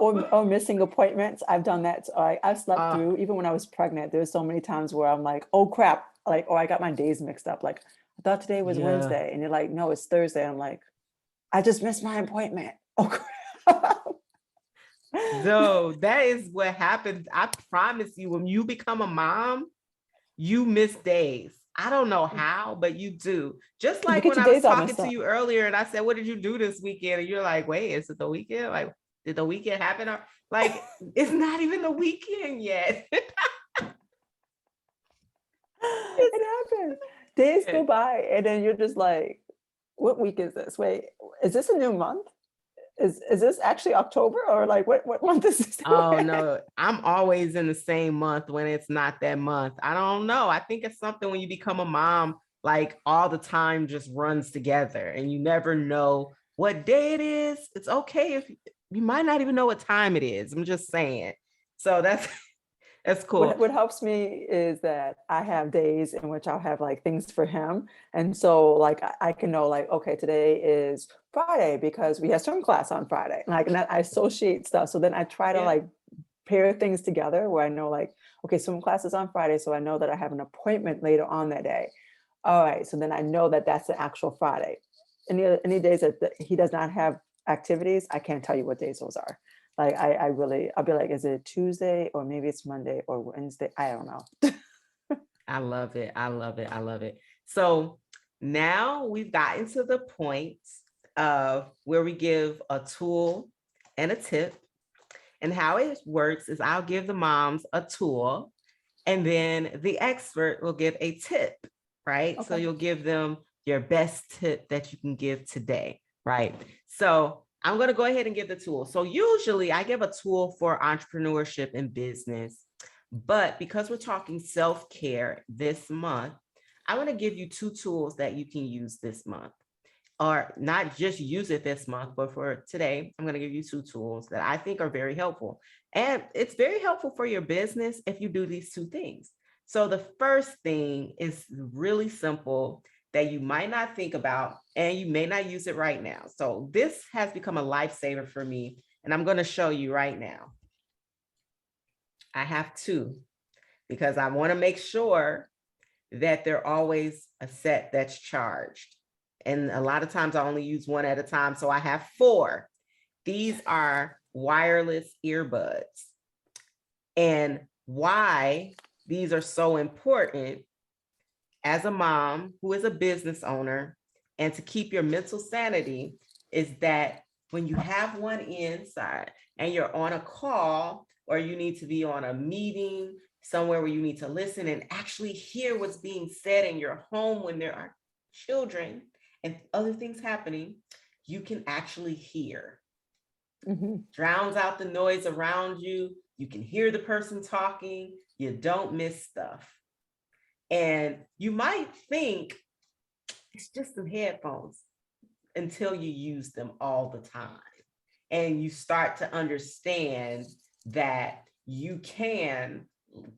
Or missing appointments. I've done that. I've slept uh, through, even when I was pregnant. There's so many times where I'm like, oh crap, like, oh, I got my days mixed up. Like, I thought today was yeah. Wednesday. And you're like, no, it's Thursday. I'm like, I just missed my appointment. Oh crap. No, that is what happens. I promise you, when you become a mom, you miss days. I don't know how, but you do. Just You like get when your I was days all talking messed to up. you earlier and I said, what did you do this weekend? And you're like, wait, is it the weekend? Like, did the weekend happen? Or like, it's not even the weekend yet. It happens. Days go It's- by, and then you're just like, what week is this? Wait, is this a new month? Is this actually October, or like what month is this? Oh no, I'm always in the same month when it's not that month. I don't know. I think it's something when you become a mom, like all the time just runs together and you never know what day it is. It's okay if you might not even know what time it is. I'm just saying. So that's that's cool. What helps me is that I have days in which I'll have like things for him. And so like I can know like, okay, today is Friday because we have swim class on Friday. Like, and I associate stuff. So then I try to Yeah. like pair things together where I know like, okay, swim class is on Friday. So I know that I have an appointment later on that day. All right. So then I know that that's the actual Friday. Any days that he does not have activities, I can't tell you what days those are. Like I'll be like, is it Tuesday or maybe it's Monday or Wednesday? I don't know. I love it. I love it. I love it. So now we've gotten to the point of where we give a tool and a tip. And how it works is I'll give the moms a tool and then the expert will give a tip, right? So Okay. you'll give them your best tip that you can give today, right? So I'm going to go ahead and give the tool. So usually I give a tool for entrepreneurship and business, but because we're talking self-care this month, I want to give you two tools that you can use this month, or not just use it this month, but for today, I'm going to give you two tools that I think are very helpful. And it's very helpful for your business if you do these two things. So the first thing is really simple that you might not think about and you may not use it right now. So this has become a lifesaver for me, and I'm going to show you right now. I have two because I want to make sure that they're always a set that's charged. And a lot of times I only use one at a time. So I have four. These are wireless earbuds. And why these are so important as a mom who is a business owner and to keep your mental sanity is that when you have one inside and you're on a call or you need to be on a meeting somewhere where you need to listen and actually hear what's being said in your home when there are children and other things happening, you can actually hear. Drowns out the noise around you. You can hear the person talking. You don't miss stuff. And you might think it's just some headphones until you use them all the time. And you start to understand that you can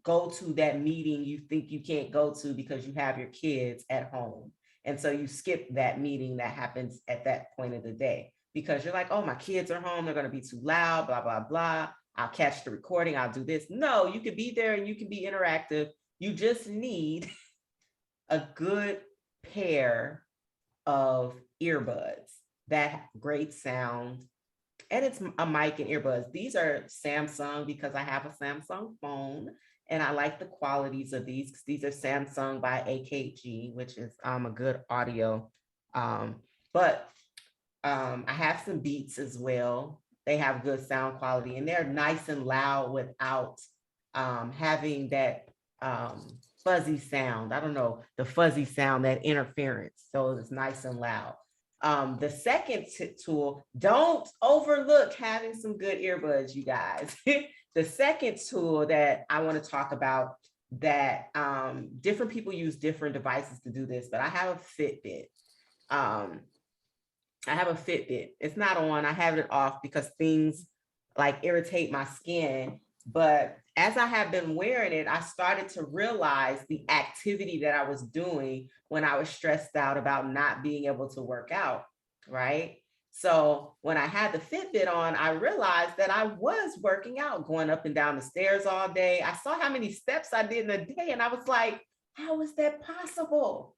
go to that meeting you think you can't go to because you have your kids at home. And so you skip that meeting that happens at that point of the day because you're like, oh, my kids are home. They're going to be too loud, blah, blah, blah. I'll catch the recording. I'll do this. No, you can be there and you can be interactive. You just need a good pair of earbuds that have great sound. And it's a mic and earbuds. These are Samsung because I have a Samsung phone and I like the qualities of these because these are Samsung by AKG, which is a good audio. But I have some Beats as well. They have good sound quality and they're nice and loud without having that fuzzy sound. I don't know, the fuzzy sound, that interference. So it's nice and loud. The second tool, don't overlook having some good earbuds, you guys. The second tool that I want to talk about that different people use different devices to do this, but I have a Fitbit. It's not on, I have it off because things like irritate my skin. But as I have been wearing it, I started to realize the activity that I was doing when I was stressed out about not being able to work out, right? So when I had the Fitbit on, I realized that I was working out, going up and down the stairs all day. I saw how many steps I did in a day, and I was like, how is that possible?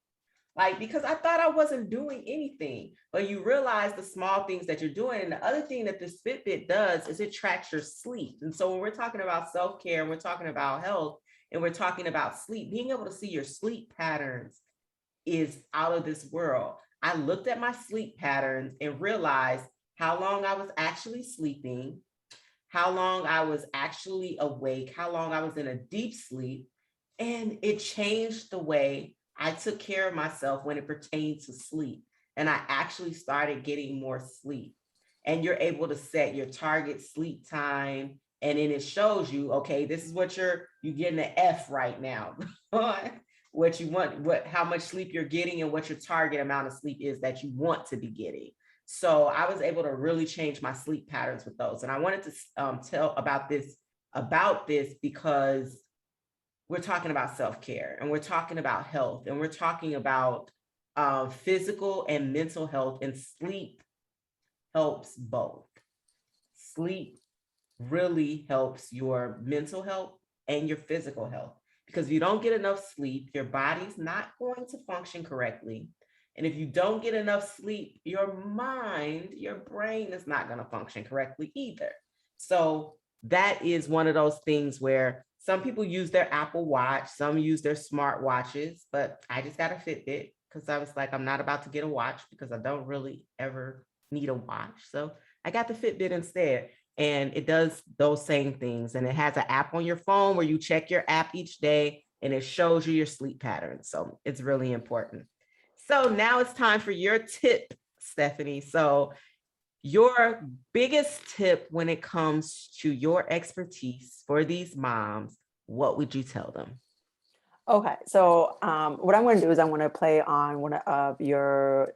Like, because I thought I wasn't doing anything, but you realize the small things that you're doing. And the other thing that this Fitbit does is it tracks your sleep. And so when we're talking about self-care, and we're talking about health, and we're talking about sleep, being able to see your sleep patterns is out of this world. I looked at my sleep patterns and realized how long I was actually sleeping, how long I was actually awake, how long I was in a deep sleep. And it changed the way I took care of myself when it pertained to sleep. And I actually started getting more sleep. And you're able to set your target sleep time. And then it shows you, okay, this is what you're getting an F right now. What you want, how much sleep you're getting and what your target amount of sleep is that you want to be getting. So I was able to really change my sleep patterns with those. And I wanted to tell about this because we're talking about self-care and we're talking about health and we're talking about physical and mental health, and sleep helps both. Sleep really helps your mental health and your physical health, because if you don't get enough sleep, your body's not going to function correctly. And if you don't get enough sleep, your mind, your brain is not going to function correctly either. So that is one of those things where some people use their Apple Watch, some use their smart watches, but I just got a Fitbit because I was like, I'm not about to get a watch because I don't really ever need a watch. So I got the Fitbit instead. And it does those same things. And it has an app on your phone where you check your app each day and it shows you your sleep patterns. So it's really important. So now it's time for your tip, Stephanie. So your biggest tip when it comes to your expertise for these moms, what would you tell them? Okay, so what I'm going to do is I'm going to play on one of your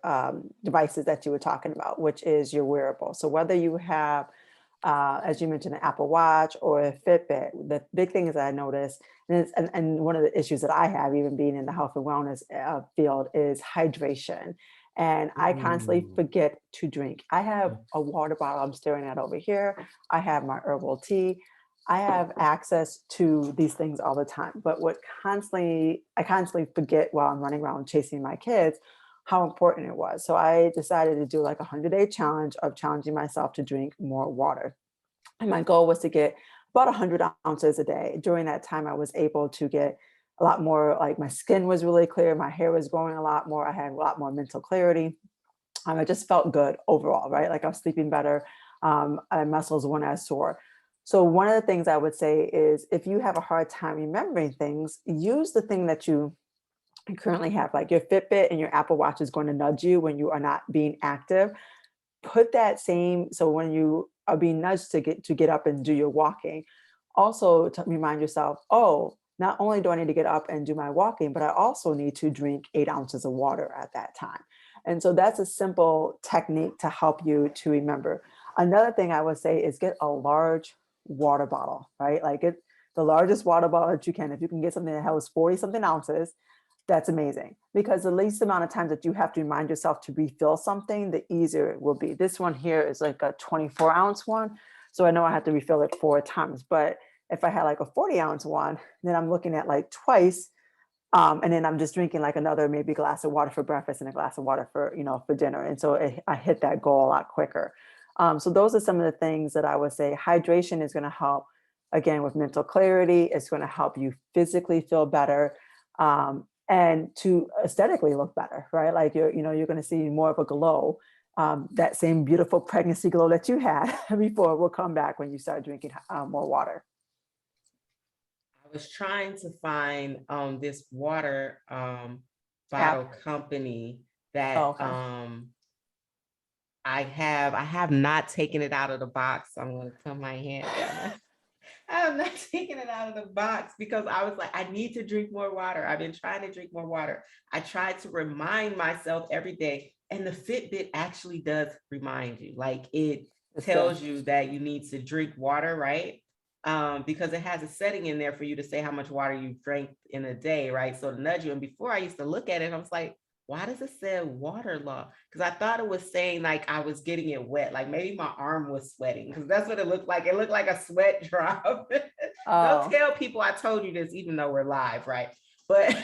devices that you were talking about, which is your wearable. So whether you have, as you mentioned, an Apple Watch or a Fitbit, the big thing is that I noticed, and one of the issues that I have, even being in the health and wellness field, is hydration. And I constantly forget to drink. I have a water bottle I'm staring at over here. I have my herbal tea. I have access to these things all the time, but I constantly forget while I'm running around chasing my kids how important it was. So I decided to do like a 100-day challenge of challenging myself to drink more water. And my goal was to get about 100 ounces a day. During that time, I was able to get a lot more, like my skin was really clear. My hair was growing a lot more. I had a lot more mental clarity. I just felt good overall, right? Like I was sleeping better. My muscles weren't as sore. So one of the things I would say is if you have a hard time remembering things, use the thing that you currently have, like your Fitbit and your Apple Watch is going to nudge you when you are not being active. Put that same, so when you are being nudged to get up and do your walking, also to remind yourself, oh, not only do I need to get up and do my walking, but I also need to drink 8 ounces of water at that time. And so that's a simple technique to help you to remember. Another thing I would say is get a large water bottle, right? Like get the largest water bottle that you can. If you can get something that has 40 something ounces, that's amazing, because the least amount of times that you have to remind yourself to refill something, the easier it will be. This one here is like a 24-ounce one. So I know I have to refill it 4 times. But if I had like a 40-ounce one, then I'm looking at like twice. And then I'm just drinking like another maybe glass of water for breakfast and a glass of water for, for dinner. And so I hit that goal a lot quicker. So those are some of the things that I would say. Hydration is going to help, again, with mental clarity. It's going to help you physically feel better. And to aesthetically look better, right? Like you're going to see more of a glow. That same beautiful pregnancy glow that you had before will come back when you start drinking more water. I was trying to find this water bottle company that I have not taken it out of the box. I'm going to put my hand down. I have not taken it out of the box because I was like, I need to drink more water. I've been trying to drink more water. I tried to remind myself every day, and the Fitbit actually does remind you. Like it tells you that you need to drink water, right? Because it has a setting in there for you to say how much water you drank in a day, right? So to nudge you. And before I used to look at it, I was like, why does it say water law? Because I thought it was saying like I was getting it wet, like maybe my arm was sweating, because that's what it looked like. It looked like a sweat drop. Don't tell people I told you this, even though we're live, right? But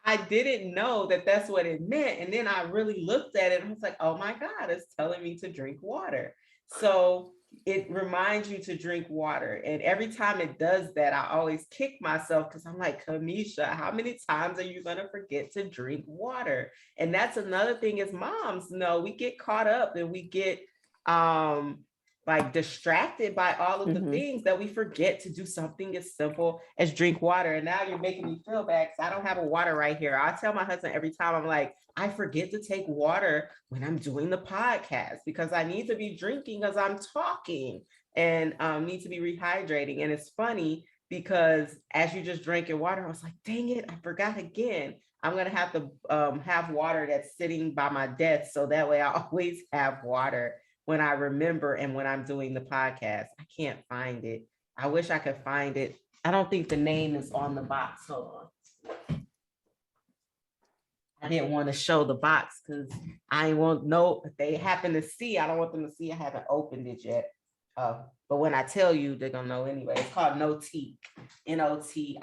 I didn't know that that's what it meant. And then I really looked at it and I was like, oh my God, it's telling me to drink water. So it reminds you to drink water. And every time it does that, I always kick myself because I'm like, Kamisha, how many times are you going to forget to drink water? And that's another thing as moms, we get caught up and we get like distracted by all of the things that we forget to do something as simple as drink water. And now you're making me feel bad because I don't have a water right here. I tell my husband every time, I'm like, I forget to take water when I'm doing the podcast because I need to be drinking as I'm talking and need to be rehydrating. And it's funny because as you just drank your water, I was like, dang it, I forgot again. I'm going to have to have water that's sitting by my desk. So that way I always have water when I remember and when I'm doing the podcast. I can't find it. I wish I could find it. I don't think the name is on the box. Hold on. I didn't want to show the box because I won't know if they happen to see. I don't want them to see I haven't opened it yet. But when I tell you, they're going to know anyway. It's called Notiq, Notiq,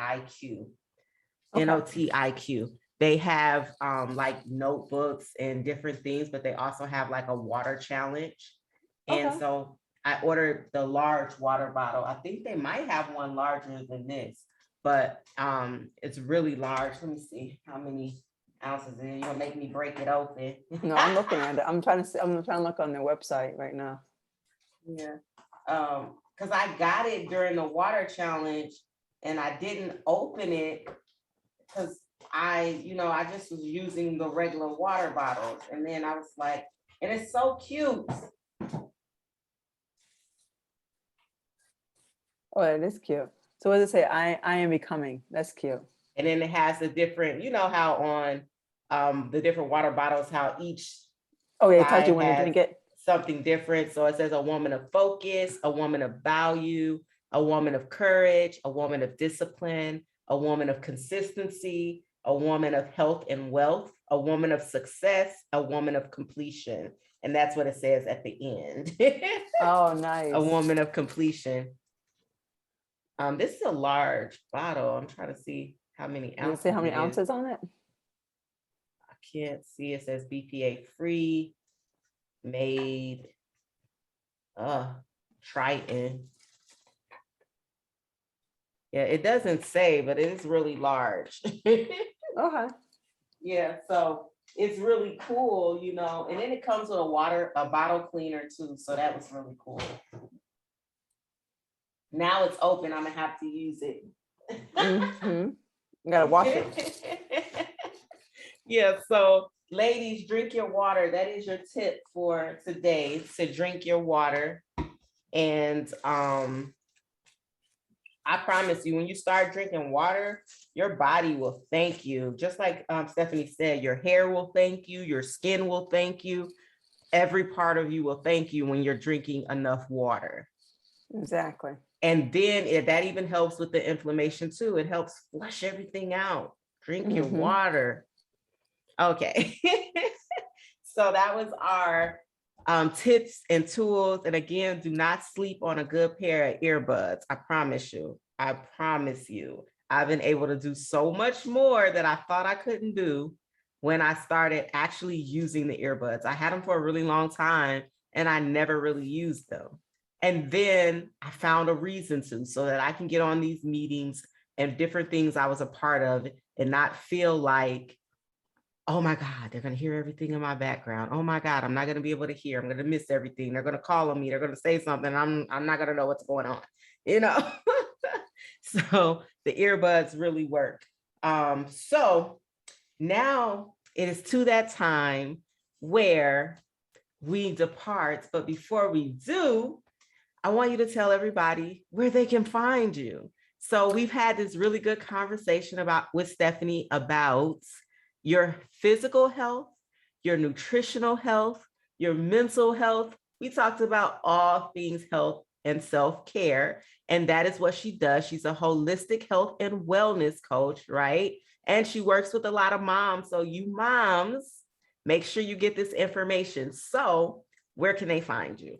Notiq. They have like notebooks and different things, but they also have like a water challenge. And so I ordered the large water bottle. I think they might have one larger than this, but it's really large. Let me see how many ounces in. You're gonna make me break it open. No, I'm looking at it. I'm trying to look on their website right now. Yeah. Because I got it during the water challenge and I didn't open it because I just was using the regular water bottles. And then I was like, and it's so cute. Oh, it is cute. So what does it say? I am becoming. That's cute. And then it has the different, how on the different water bottles, how each it tells you when to drink it. Something different. So it says a woman of focus, a woman of value, a woman of courage, a woman of discipline, a woman of consistency, a woman of health and wealth, a woman of success, a woman of completion. And that's what it says at the end. Oh, nice. A woman of completion. This is a large bottle. I'm trying to see how many ounces. Does it say how many ounces on it? I can't see. It says BPA free, made, Triton. Yeah, it doesn't say, but it is really large. Okay. Yeah, so it's really cool, you know, and then it comes with a bottle cleaner too. So that was really cool. Now it's open. I'm gonna have to use it. Mm-hmm. You gotta wash it. Yeah, so ladies, drink your water. That is your tip for today, to drink your water. And I promise you, when you start drinking water, your body will thank you. Just like Stephanie said, your hair will thank you, your skin will thank you. Every part of you will thank you when you're drinking enough water. Exactly. And then that even helps with the inflammation too. It helps flush everything out. Drink your water. Okay. So that was our tips and tools. And again, do not sleep on a good pair of earbuds. I promise you. I promise you. I've been able to do so much more that I thought I couldn't do when I started actually using the earbuds. I had them for a really long time and I never really used them. And then I found a reason to, so that I can get on these meetings and different things I was a part of and not feel like, oh my God, they're going to hear everything in my background. Oh my God, I'm not going to be able to hear. I'm going to miss everything. They're going to call on me. They're going to say something. I'm not going to know what's going on, you know? So the earbuds really work. So now it is to that time where we depart. But before we do, I want you to tell everybody where they can find you. So we've had this really good conversation with Stephanie about your physical health, your nutritional health, your mental health. We talked about all things health and self-care, and that is what she does. She's a holistic health and wellness coach, right? And she works with a lot of moms. So you moms, make sure you get this information. So where can they find you?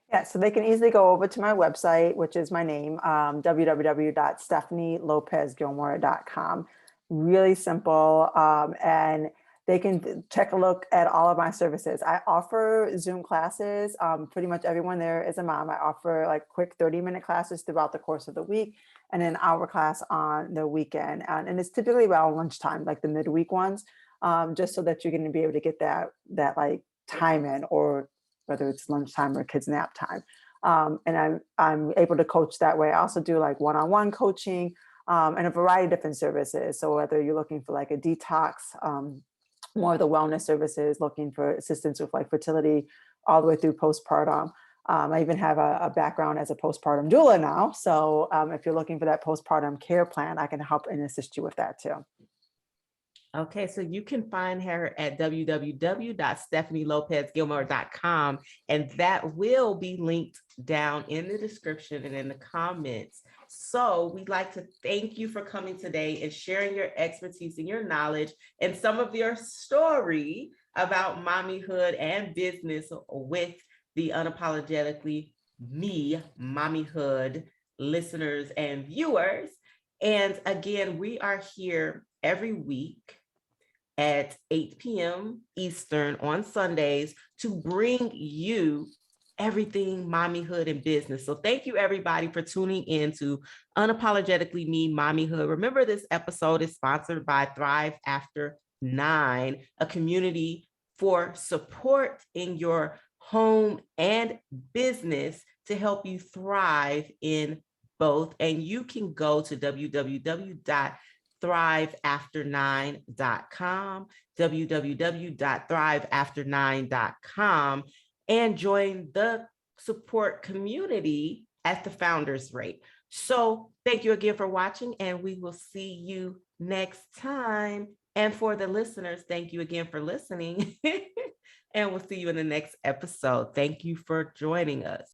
Yeah, so they can easily go over to my website, which is my name, www.stephanielopezgilmore.com. Really simple. And they can check a look at all of my services. I offer Zoom classes. Pretty much everyone there is a mom. I offer like quick 30-minute classes throughout the course of the week and an hour class on the weekend. And it's typically around lunchtime, like the midweek ones, just so that you're going to be able to get that like time in, or whether it's lunchtime or kids nap time. And I'm able to coach that way. I also do like one-on-one coaching and a variety of different services. So whether you're looking for like a detox, more of the wellness services, looking for assistance with like fertility, all the way through postpartum. I even have a background as a postpartum doula now. So if you're looking for that postpartum care plan, I can help and assist you with that too. Okay, so you can find her at www.stephanielopezgilmore.com, and that will be linked down in the description and in the comments. So we'd like to thank you for coming today and sharing your expertise and your knowledge and some of your story about mommyhood and business with the Unapologetically Me Mommyhood listeners and viewers. And again, we are here every week at 8 p.m. Eastern on Sundays to bring you everything mommyhood and business. So thank you everybody for tuning in to Unapologetically Me Mommyhood. Remember, this episode is sponsored by Thrive After 9, a community for support in your home and business to help you thrive in both. And you can go to www.thriveafter9.com, www.thriveafter9.com, and join the support community at the founders rate. So thank you again for watching, and we will see you next time. And for the listeners, thank you again for listening. And we'll see you in the next episode. Thank you for joining us.